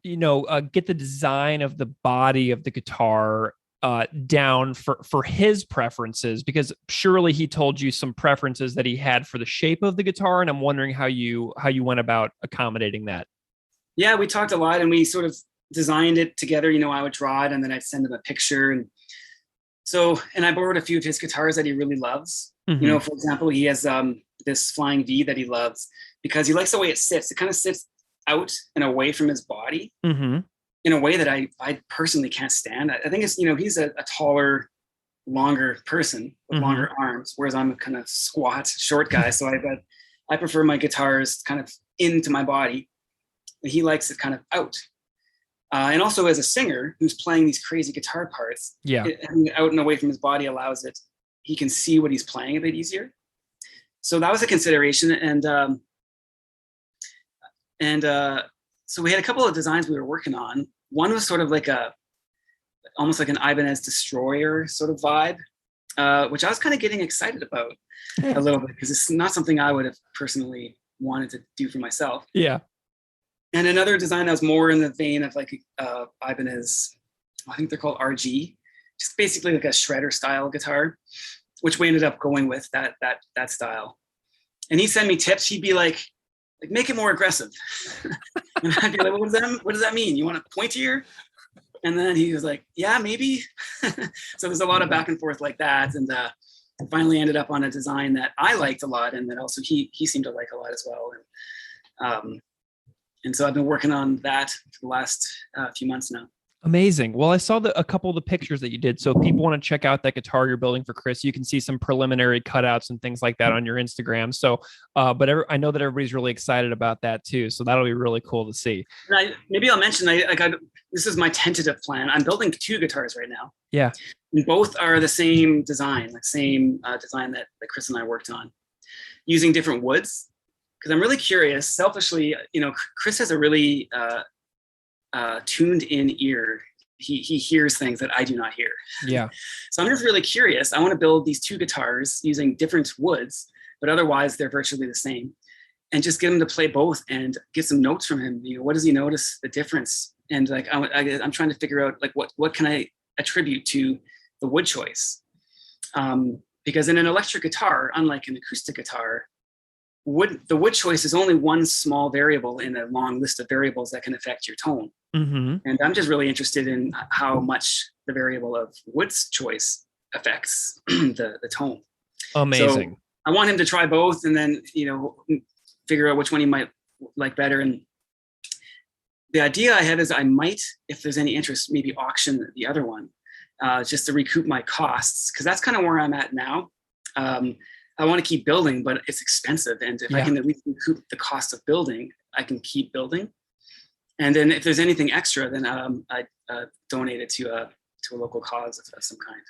[SPEAKER 2] get the design of the body of the guitar down for his preferences? Because surely he told you some preferences that he had for the shape of the guitar, and I'm wondering how you went about accommodating that. Yeah, we talked a lot, and we sort of designed it together. I would draw it and then I'd send him a picture. And I borrowed a few of his guitars that he really loves. For example, he has this Flying V that he loves because he likes the way it sits. It kind of sits out and away from his body in a way that I personally can't stand. I think it's, he's a taller, longer person with longer arms, whereas I'm a kind of squat, short guy. So I prefer my guitars kind of into my body. And he likes it kind of out. And also as a singer who's playing these crazy guitar parts, having it out and away from his body allows he can see what he's playing a bit easier. so that was a consideration. And so we had a couple of designs we were working on. One was sort of like almost like an Ibanez Destroyer sort of vibe, which I was kind of getting excited about a little bit, because it's not something I would have personally wanted to do for myself.
[SPEAKER 1] Yeah.
[SPEAKER 2] And another design that was more in the vein of like Ibanez, I think they're called RG, just basically like a shredder style guitar, which we ended up going with that style. And he sent me tips. He'd be like make it more aggressive. And I'd be like, what does that mean? You want a pointier? And then he was like, yeah, maybe. So there's a lot of back and forth like that. And finally ended up on a design that I liked a lot, and that also he seemed to like a lot as well. And so I've been working on that for the last few months now.
[SPEAKER 1] Amazing. Well, I saw a couple of the pictures that you did. So if people want to check out that guitar you're building for Chris, you can see some preliminary cutouts and things like that on your Instagram. So, but I know that everybody's really excited about that too. So that'll be really cool to see.
[SPEAKER 2] And maybe I'll mention, this is my tentative plan. I'm building 2 guitars right now.
[SPEAKER 1] Yeah.
[SPEAKER 2] And both are the same design, design that Chris and I worked on, using different woods. Because I'm really curious, selfishly, Chris has a really tuned in ear. He hears things that I do not hear.
[SPEAKER 1] Yeah.
[SPEAKER 2] So I'm just really curious. I want to build these 2 guitars using different woods, but otherwise they're virtually the same, and just get him to play both and get some notes from him. What does he notice the difference? And I'm trying to figure out what can I attribute to the wood choice? Because in an electric guitar, unlike an acoustic guitar, the wood choice is only one small variable in a long list of variables that can affect your tone.
[SPEAKER 1] Mm-hmm.
[SPEAKER 2] And I'm just really interested in how much the variable of wood's choice affects the tone.
[SPEAKER 1] Amazing.
[SPEAKER 2] So I want him to try both, and then, figure out which one he might like better. And the idea I have is I might, if there's any interest, maybe auction the other one, just to recoup my costs, because that's kind of where I'm at now. I want to keep building, but it's expensive. And if I can at least recoup the cost of building, I can keep building. And then if there's anything extra, then I donate it to a local cause of some kind.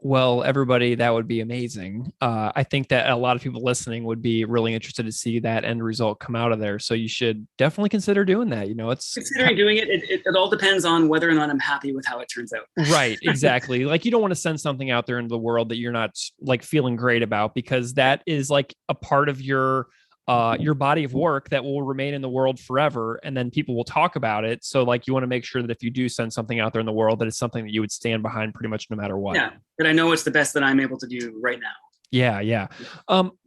[SPEAKER 1] Well, everybody, that would be amazing. I think that a lot of people listening would be really interested to see that end result come out of there. So you should definitely consider doing that. It's
[SPEAKER 2] considering doing it. It all depends on whether or not I'm happy with how it turns out.
[SPEAKER 1] Right. Exactly. You don't want to send something out there into the world that you're not feeling great about, because that is a part of your body of work that will remain in the world forever, and then people will talk about it. So you want to make sure that if you do send something out there in the world, that it's something that you would stand behind pretty much no matter what.
[SPEAKER 2] Yeah, that I know it's the best that I'm able to do right now.
[SPEAKER 1] Yeah.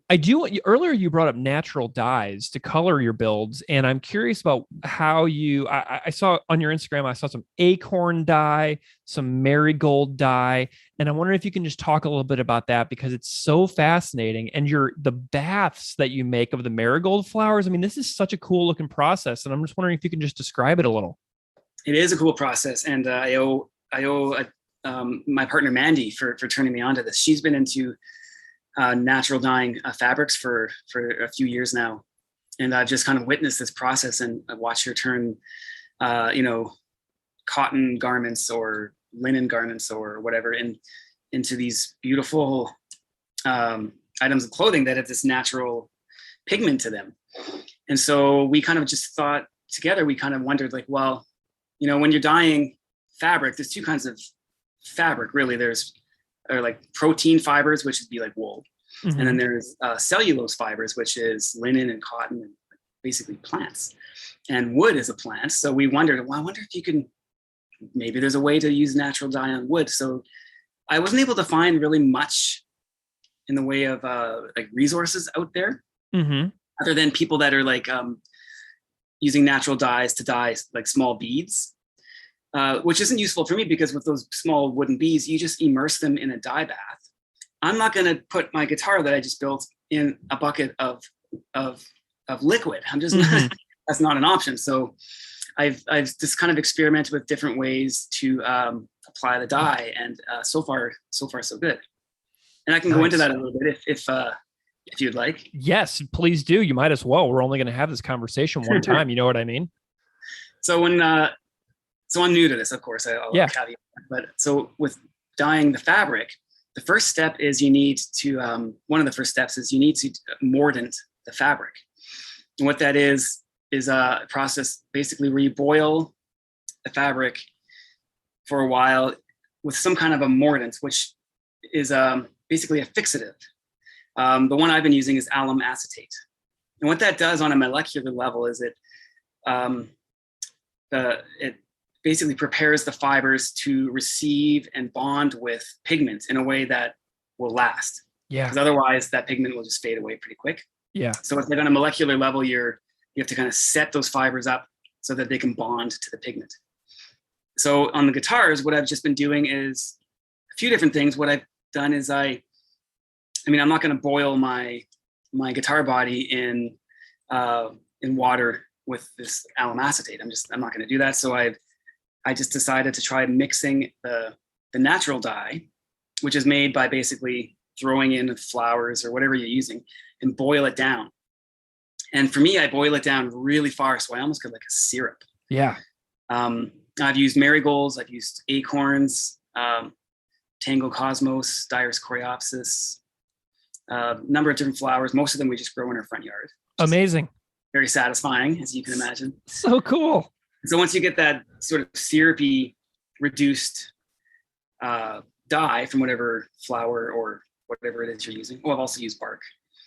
[SPEAKER 1] I do. Earlier, you brought up natural dyes to color your builds, and I'm curious about how you. I saw on your Instagram, I saw some acorn dye, some marigold dye, and I'm wondering if you can just talk a little bit about that, because it's so fascinating. And the baths that you make of the marigold flowers. I mean, this is such a cool looking process, and I'm just wondering if you can just describe it a little.
[SPEAKER 2] It is a cool process, and I owe my partner Mandy for turning me on to this. She's been into natural dyeing fabrics for a few years now, and I've just kind of witnessed this process, and I watched her turn cotton garments or linen garments or whatever into these beautiful items of clothing that have this natural pigment to them. And so we kind of just thought together, we kind of wondered when you're dyeing fabric, there's 2 kinds of fabric really. There's protein fibers, which would be like wool. Mm-hmm. And then there's cellulose fibers, which is linen and cotton and basically plants. And wood is a plant. So we wondered, I wonder if maybe there's a way to use natural dye on wood. So I wasn't able to find really much in the way of resources out there, mm-hmm. other than people that are using natural dyes to dye small beads. Which isn't useful for me, because with those small wooden beads, you just immerse them in a dye bath. I'm not going to put my guitar that I just built in a bucket of liquid. I'm just mm-hmm. That's not an option. So I've just kind of experimented with different ways to apply the dye, and so far so good. And I can go into that a little bit if you'd like.
[SPEAKER 1] Yes, please do. You might as well. We're only going to have this conversation one time. You know what I mean?
[SPEAKER 2] So So I'm new to this, of course. I'll caveat. But so with dyeing the fabric, the first step is you need to, one of the first steps is you need to mordant the fabric. And what that is a process basically where you boil the fabric for a while with some kind of a mordant, which is basically a fixative. The one I've been using is alum acetate. And what that does on a molecular level is it basically prepares the fibers to receive and bond with pigment in a way that will last.
[SPEAKER 1] Yeah.
[SPEAKER 2] Because otherwise that pigment will just fade away pretty quick.
[SPEAKER 1] Yeah.
[SPEAKER 2] So it's like on a molecular level, you have to kind of set those fibers up so that they can bond to the pigment. So on the guitars, what I've just been doing is a few different things. What I've done is I'm not going to boil my guitar body in water with this alum acetate. I'm not going to do that. So I just decided to try mixing the natural dye, which is made by basically throwing in flowers or whatever you're using and boil it down. And for me, I boil it down really far, so I almost get like a syrup.
[SPEAKER 1] Yeah.
[SPEAKER 2] I've used marigolds, I've used acorns, Tango Cosmos, Dyer's Coreopsis, a number of different flowers. Most of them we just grow in our front yard.
[SPEAKER 1] Amazing.
[SPEAKER 2] Very satisfying, as you can imagine.
[SPEAKER 1] So cool.
[SPEAKER 2] So once you get that sort of syrupy, reduced dye from whatever flower or whatever it is you're using. Oh, I've also used bark.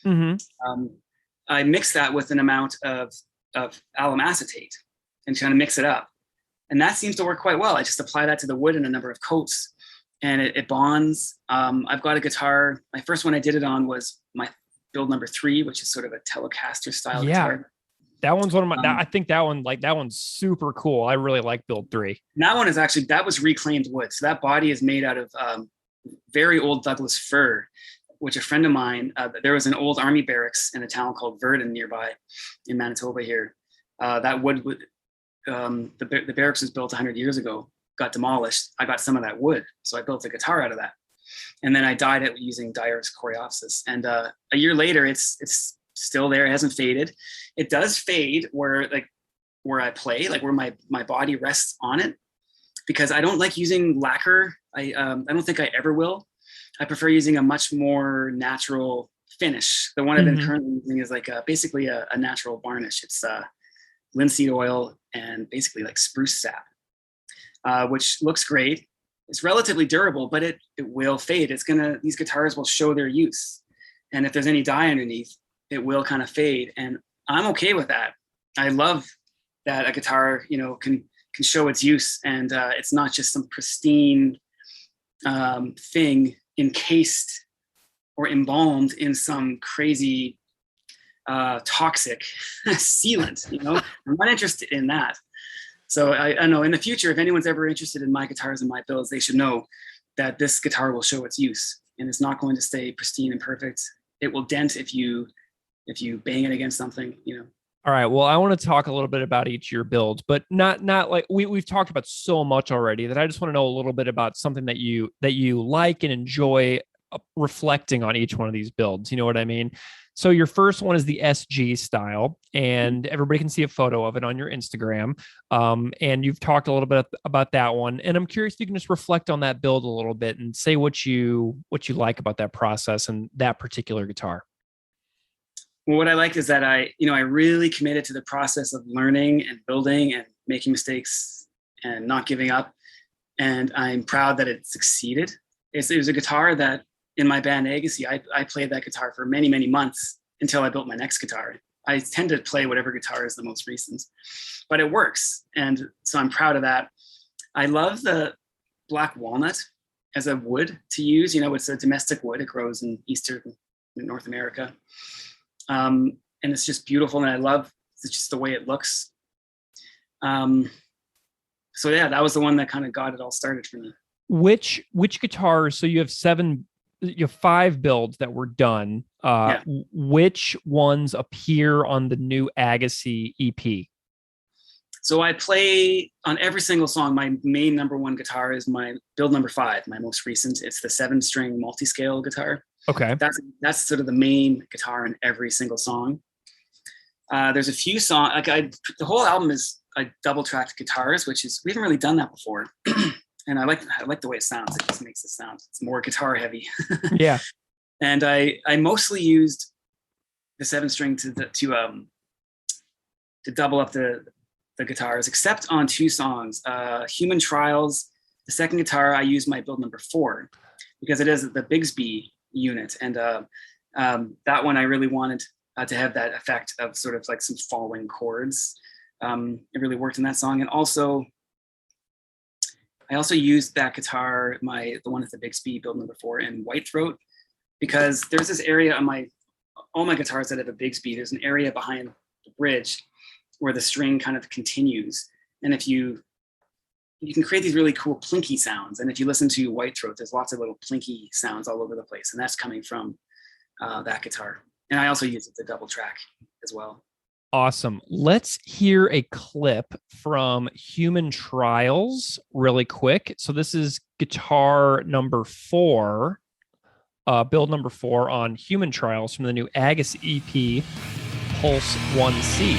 [SPEAKER 2] Mm-hmm. I mix that with an amount of alum acetate and kind of mix it up. And that seems to work quite well. I just apply that to the wood in a number of coats and it bonds. I've got a guitar. My first one I did it on was my build number 3, which is sort of a Telecaster style guitar.
[SPEAKER 1] That one's one of my, I think that one's super cool. I really like build 3.
[SPEAKER 2] That one is actually, that was reclaimed wood. So that body is made out of very old Douglas fir, which a friend of mine, there was an old army barracks in a town called Verdun nearby in Manitoba here. That wood, the barracks was built 100 years ago, got demolished. I got some of that wood. So I built a guitar out of that. And then I dyed it using Dyer's Coreopsis. And a year later, it's still there. It hasn't faded. It does fade where I play, like where my body rests on it, because I don't like using lacquer. I don't think I ever will. I prefer using a much more natural finish. The one I've been currently using is like basically a natural varnish. It's linseed oil and basically like spruce sap, which looks great. It's relatively durable, but it will fade. These guitars will show their use. And if there's any dye underneath, it will kind of fade. And I'm okay with that. I love that a guitar, can show its use, and it's not just some pristine thing encased or embalmed in some crazy toxic sealant. I'm not interested in that. So I know in the future, if anyone's ever interested in my guitars and my builds, they should know that this guitar will show its use, and it's not going to stay pristine and perfect. It will dent if you bang it against something.
[SPEAKER 1] All right. Well, I want to talk a little bit about each of your builds, but not like we've talked about so much already that I just want to know a little bit about something that you like and enjoy reflecting on each one of these builds. You know what I mean? So your first one is the SG style, and everybody can see a photo of it on your Instagram. And you've talked a little bit about that one. And I'm curious if you can just reflect on that build a little bit and say what you like about that process and that particular guitar.
[SPEAKER 2] Well, what I like is that I really committed to the process of learning and building and making mistakes and not giving up. And I'm proud that it succeeded. It was a guitar that in my band Agassiz, I played that guitar for many, many months until I built my next guitar. I tend to play whatever guitar is the most recent, but it works. And so I'm proud of that. I love the black walnut as a wood to use. It's a domestic wood. It grows in Eastern North America. And it's just beautiful, and I love just the way it looks. So yeah, that was the one that kind of got it all started for me.
[SPEAKER 1] Which guitars? So you have 5 builds that were done.
[SPEAKER 2] Yeah.
[SPEAKER 1] Which ones appear on the new Agassiz EP?
[SPEAKER 2] So I play on every single song. My main number 1 guitar is my build number 5, my most recent. It's the 7-string multi-scale guitar.
[SPEAKER 1] Okay.
[SPEAKER 2] That's sort of the main guitar in every single song. There's a few songs, the whole album is double-tracked guitars, we haven't really done that before. and I like the way it sounds. It just makes it sound. It's more guitar heavy.
[SPEAKER 1] Yeah.
[SPEAKER 2] And I mostly used the 7-string to double up the guitars, except on 2 songs. Human Trials, the second guitar, I used my build number 4 because it is the Bigsby unit, and that one I really wanted to have that effect of sort of like some falling chords. It really worked in that song, and also I also used that guitar, the one at the Bigsby build number 4, in White Throat, because there's this area on all my guitars that have a Bigsby. There's an area behind the bridge where the string kind of continues, and if you can create these really cool plinky sounds. And if you listen to White Throat, there's lots of little plinky sounds all over the place, and that's coming from that guitar. And I also use it to double track as well.
[SPEAKER 1] Awesome. Let's hear a clip from Human Trials really quick. So this is guitar number 4, build number 4 on Human Trials from the new Agassiz EP, Pulse 1C.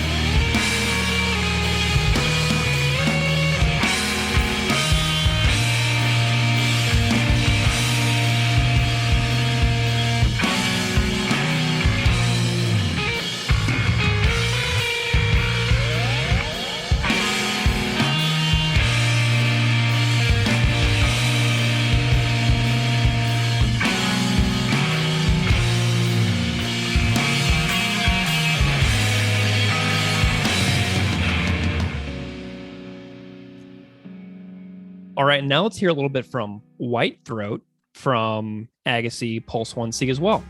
[SPEAKER 1] All right, now let's hear a little bit from White Throat from Agassiz Pulse 1C as well.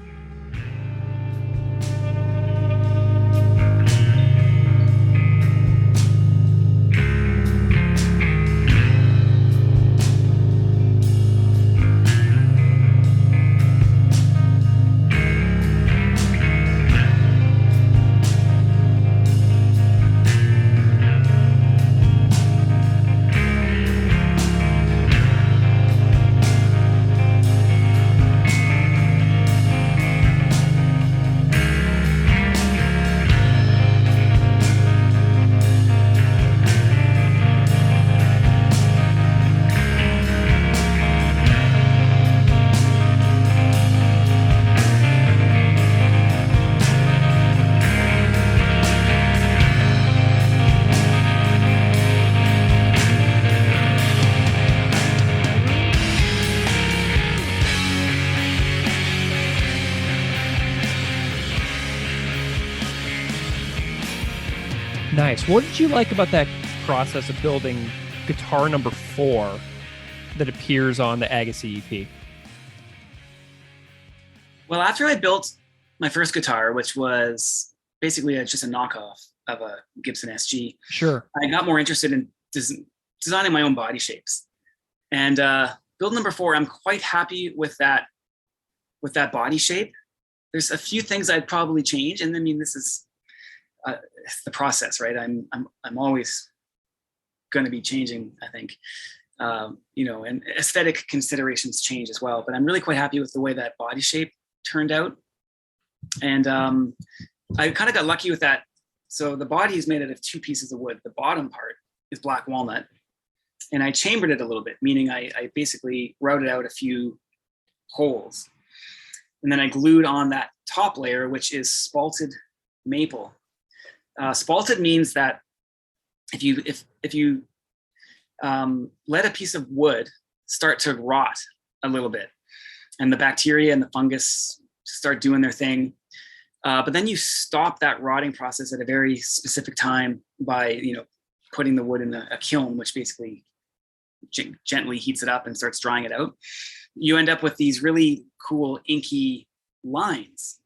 [SPEAKER 1] Nice. What did you like about that process of building guitar number 4 that appears on the Agassiz EP?
[SPEAKER 2] Well, after I built my first guitar, which was basically just a knockoff of a Gibson SG,
[SPEAKER 1] sure,
[SPEAKER 2] I got more interested in designing my own body shapes. And build number 4, I'm quite happy with that body shape. There's a few things I'd probably change, and I mean, this is the process, right? I'm always going to be changing, I think, and aesthetic considerations change as well. But I'm really quite happy with the way that body shape turned out, and I kind of got lucky with that. So the body is made out of 2 pieces of wood. The bottom part is black walnut, and I chambered it a little bit, meaning I basically routed out a few holes, and then I glued on that top layer, which is spalted maple. Spalted means that if you let a piece of wood start to rot a little bit, and the bacteria and the fungus start doing their thing, but then you stop that rotting process at a very specific time by putting the wood in a kiln, which basically gently heats it up and starts drying it out. You end up with these really cool inky lines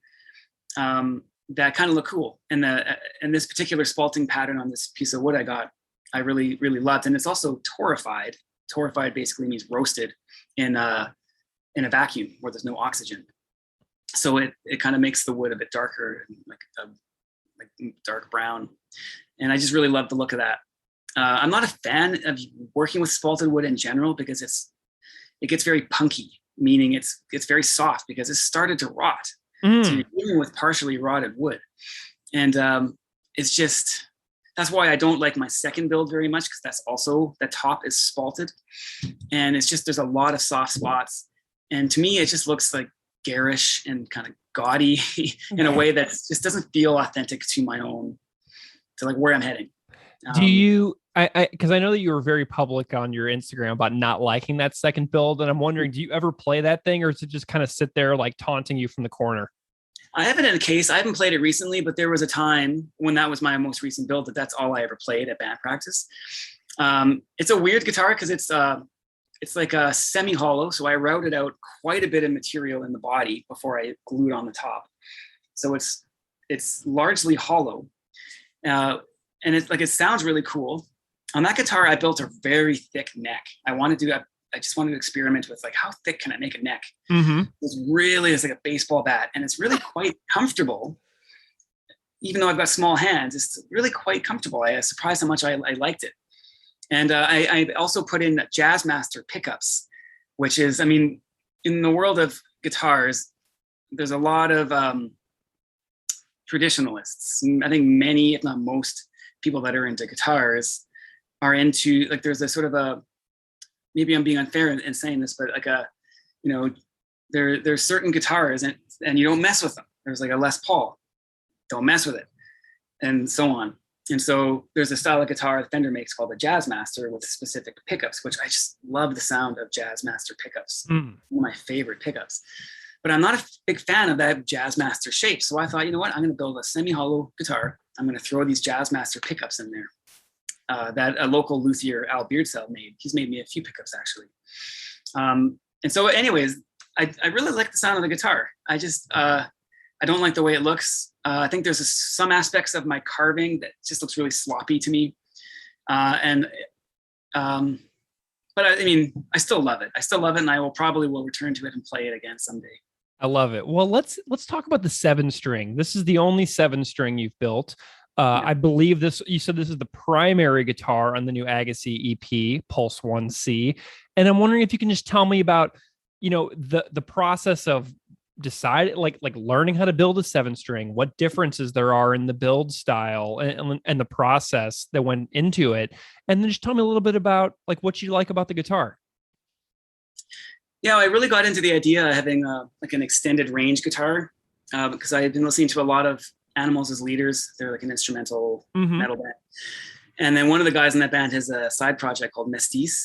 [SPEAKER 2] that kind of look cool. And this particular spalting pattern on this piece of wood I really, really loved. And it's also torrefied. Torrefied basically means roasted in a vacuum where there's no oxygen. So it kind of makes the wood a bit darker, like dark brown. And I just really love the look of that. I'm not a fan of working with spalted wood in general because it gets very punky, meaning it's very soft because it started to rot. So you're dealing with partially rotted wood, and it's just that's why I don't like my second build very much, because that's also, the top is spalted, and it's just, there's a lot of soft spots, and to me it just looks like garish and kind of gaudy in a way that just doesn't feel authentic to my own, to like where I'm heading.
[SPEAKER 1] Do you, because I know that you were very public on your Instagram about not liking that second build, and I'm wondering, do you ever play that thing, or does it just kind of sit there like taunting you from the corner?
[SPEAKER 2] I have it in a case. I haven't played it recently, but there was a time when that was my most recent build that's all I ever played at band practice. It's a weird guitar because it's like a semi-hollow, so I routed out quite a bit of material in the body before I glued on the top. So it's largely hollow, and it's like, it sounds really cool. On that guitar, I built a very thick neck. I just wanted to experiment with like, how thick can I make a neck?
[SPEAKER 1] Mm-hmm.
[SPEAKER 2] It's like a baseball bat, and it's really quite comfortable. Even though I've got small hands, it's really quite comfortable. I was surprised how much I liked it. And I also put in Jazzmaster pickups, which is, I mean, in the world of guitars, there's a lot of traditionalists. I think many, if not most, people that are into guitars are into, like, there's a sort of a, maybe I'm being unfair in saying this, but like there's certain guitars and you don't mess with them. There's like a Les Paul, don't mess with it, and so on. And so there's a style of guitar that Fender makes called the Jazzmaster with specific pickups, which I just love the sound of Jazzmaster pickups. One of my favorite pickups. But I'm not a big fan of that Jazzmaster shape. So I thought, you know what, I'm going to build a semi-hollow guitar. I'm going to throw these Jazzmaster pickups in there. That a local luthier, Al Beardsell, made. He's made me a few pickups, actually. And so anyways, I really like the sound of the guitar. I just, I don't like the way it looks. I think there's some aspects of my carving that just looks really sloppy to me. But I mean, I still love it. And I probably will return to it and play it again someday.
[SPEAKER 1] I love it. Well, let's talk about the 7-string. This is the only 7-string you've built. I believe you said this is the primary guitar on the new Agassiz EP, Pulse 1C. And I'm wondering if you can just tell me about, the process of deciding, like learning how to build a 7-string, what differences there are in the build style and the process that went into it. And then just tell me a little bit about like what you like about the guitar.
[SPEAKER 2] Yeah, I really got into the idea of having like an extended range guitar because I had been listening to a lot of Animals as Leaders. They're like an instrumental metal band. And then one of the guys in that band has a side project called Mestis,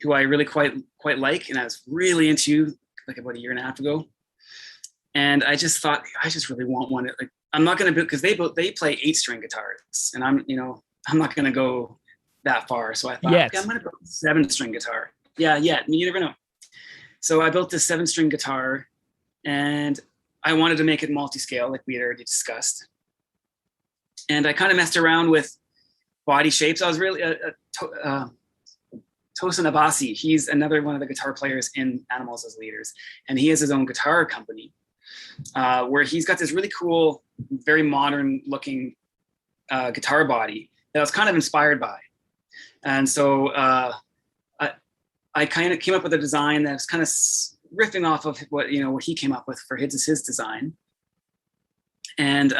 [SPEAKER 2] who I really quite like, and I was really into like about a year and a half ago. And I just thought, I just really want one. Like, I'm not going to, because they play 8-string guitars, and I'm not going to go that far. So I thought, okay, I'm going to build a 7-string guitar. Yeah, you never know. So I built this 7-string guitar, and I wanted to make it multi-scale, like we had already discussed. And I kind of messed around with body shapes. I was really Tosin Abasi. He's another one of the guitar players in Animals as Leaders, and he has his own guitar company where he's got this really cool, very modern-looking guitar body that I was kind of inspired by. And so I kind of came up with a design that's kind of riffing off of what he came up with for his design. And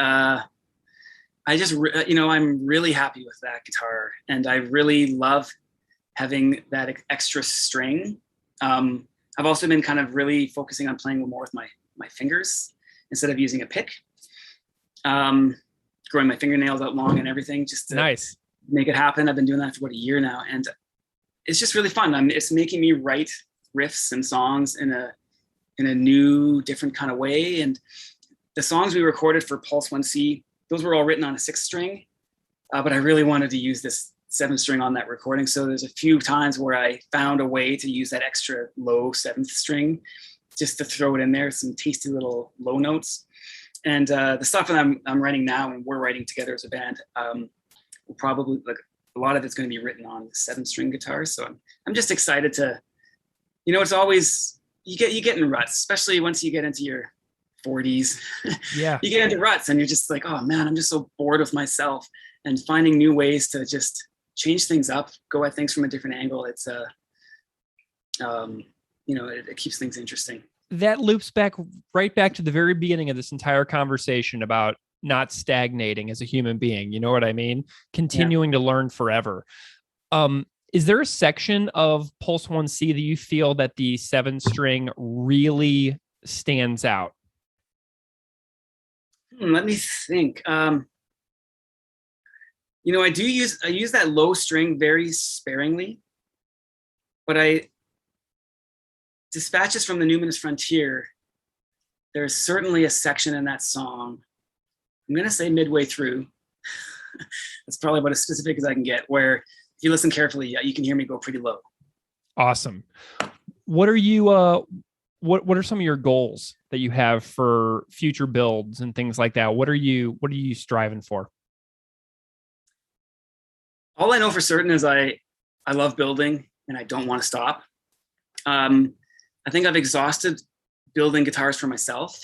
[SPEAKER 2] I just, I'm really happy with that guitar, and I really love having that extra string. I've also been kind of really focusing on playing more with my fingers instead of using a pick. Growing my fingernails out long and everything, just to make it happen. I've been doing that for about a year now, and it's just really fun. It's making me write riffs and songs in a new, different kind of way. And the songs we recorded for Pulse 1C, those were all written on a 6-string, but I really wanted to use this 7-string on that recording. So there's a few times where I found a way to use that extra low 7th string just to throw it in there, some tasty little low notes. And the stuff that I'm writing now, and we're writing together as a band, will probably, like, a lot of it's going to be written on 7-string guitars. So I'm just excited to, it's always, you get in ruts, especially once you get into your 40s. Yeah. You get into ruts and you're just like, oh man, I'm just so bored with myself, and finding new ways to just change things up, go at things from a different angle. It's it keeps things interesting.
[SPEAKER 1] That loops right back to the very beginning of this entire conversation about not stagnating as a human being. You know what I mean? Continuing to learn forever. Is there a section of Pulse 1C that you feel that the 7-string really stands out?
[SPEAKER 2] Let me think. I use that low string very sparingly, but Dispatches from the Numinous Frontier, there's certainly a section in that song, I'm going to say midway through, that's probably about as specific as I can get, where if you listen carefully, you can hear me go pretty low.
[SPEAKER 1] Awesome. What are you, what are some of your goals that you have for future builds and things like that? What are you striving for?
[SPEAKER 2] All I know for certain is I love building and I don't want to stop. I think I've exhausted building guitars for myself.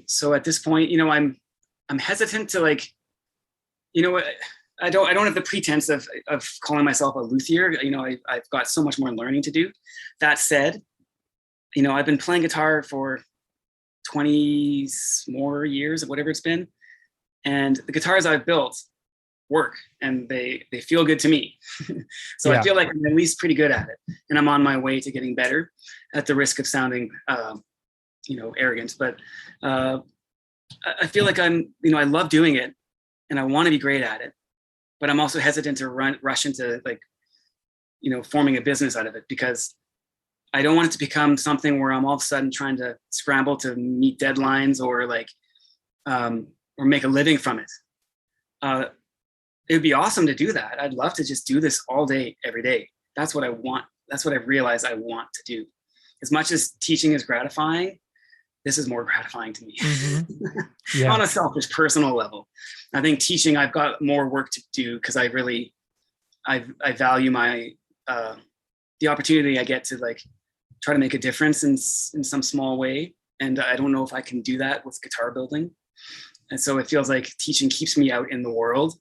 [SPEAKER 2] So at this point, I'm hesitant to I don't have the pretense of calling myself a luthier. I've got so much more learning to do. That said, I've been playing guitar for 20 more years, whatever it's been. And the guitars I've built work and they feel good to me. So I feel like I'm at least pretty good at it, and I'm on my way to getting better, at the risk of sounding arrogant, but I feel like I love doing it and I want to be great at it, but I'm also hesitant to rush into forming a business out of it, because I don't want it to become something where I'm all of a sudden trying to scramble to meet deadlines or make a living from it. It would be awesome to do that. I'd love to just do this all day, every day. That's what I want. That's what I've realized I want to do. As much as teaching is gratifying, this is more gratifying to me. Mm-hmm. On a selfish, personal level. I think teaching, I've got more work to do, because I value the opportunity I get to try to make a difference in some small way. And I don't know if I can do that with guitar building. And so it feels like teaching keeps me out in the world,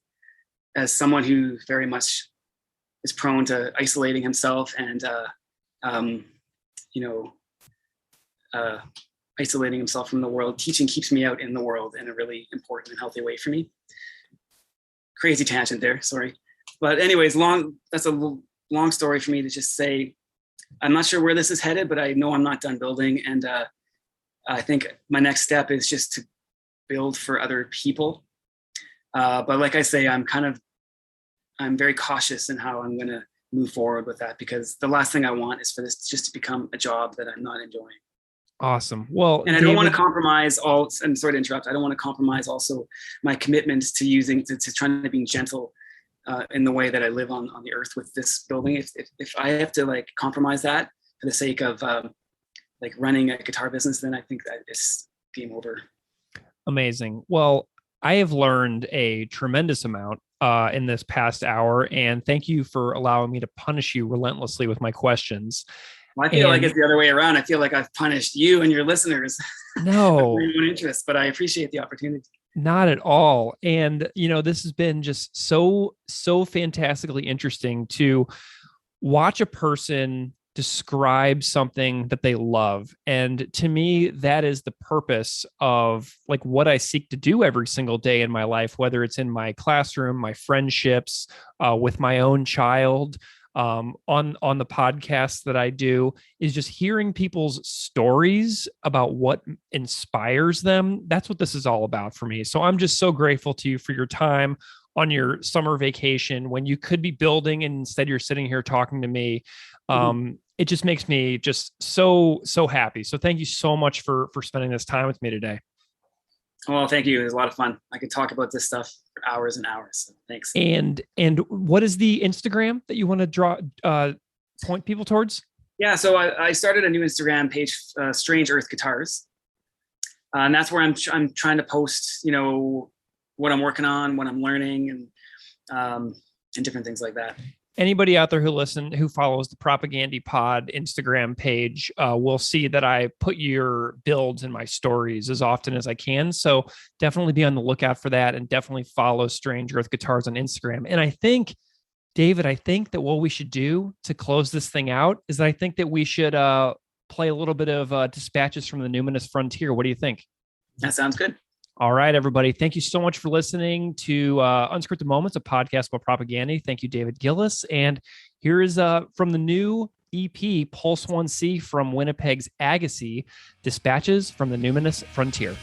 [SPEAKER 2] as someone who very much is prone to isolating himself and, isolating himself from the world. Teaching keeps me out in the world in a really important and healthy way for me. Crazy tangent there, sorry. But anyways, that's a long story for me to just say, I'm not sure where this is headed, but I know I'm not done building. And I think my next step is just to build for other people. But like I say, I'm very cautious in how I'm going to move forward with that, because the last thing I want is for this just to become a job that I'm not enjoying.
[SPEAKER 1] Awesome. Well,
[SPEAKER 2] and I don't want to compromise I'm sorry to interrupt. I don't want to compromise also my commitment to trying to be gentle in the way that I live on the earth with this building. If I have to compromise that for the sake of running a guitar business, then I think that it's game over.
[SPEAKER 1] Amazing. Well, I have learned a tremendous amount in this past hour, and thank you for allowing me to punish you relentlessly with my questions.
[SPEAKER 2] Well, I feel like it's the other way around. I feel like I've punished you and your listeners.
[SPEAKER 1] No.
[SPEAKER 2] For your own interest, but I appreciate the opportunity.
[SPEAKER 1] Not at all. And, this has been just so fantastically interesting to watch a person describe something that they love. And to me, that is the purpose of what I seek to do every single day in my life, whether it's in my classroom, my friendships, with my own child, on the podcast that I do, is just hearing people's stories about what inspires them. That's what this is all about for me. So I'm just so grateful to you for your time on your summer vacation when you could be building, and instead you're sitting here talking to me. It just makes me just so happy. So thank you so much for spending this time with me today.
[SPEAKER 2] Well, thank you. It was a lot of fun. I could talk about this stuff for hours and hours. So thanks.
[SPEAKER 1] And what is the Instagram that you want to point people towards?
[SPEAKER 2] Yeah. So I started a new Instagram page, Strange Earth Guitars. And that's where I'm trying to post, what I'm working on, what I'm learning, and different things like that.
[SPEAKER 1] Anybody out there who follows the Propagandhi Pod Instagram page will see that I put your builds in my stories as often as I can. So definitely be on the lookout for that, and definitely follow Strange Earth Guitars on Instagram. And I think, David, that what we should do to close this thing out is I think that we should play a little bit of Dispatches from the Numinous Frontier. What do you think?
[SPEAKER 2] That sounds good.
[SPEAKER 1] All right, everybody. Thank you so much for listening to Unscripted Moments, a podcast about Propagandhi. Thank you, David Guillas. And here is from the new EP, Pulse 1C from Winnipeg's Agassiz, Dispatches from the Numinous Frontier.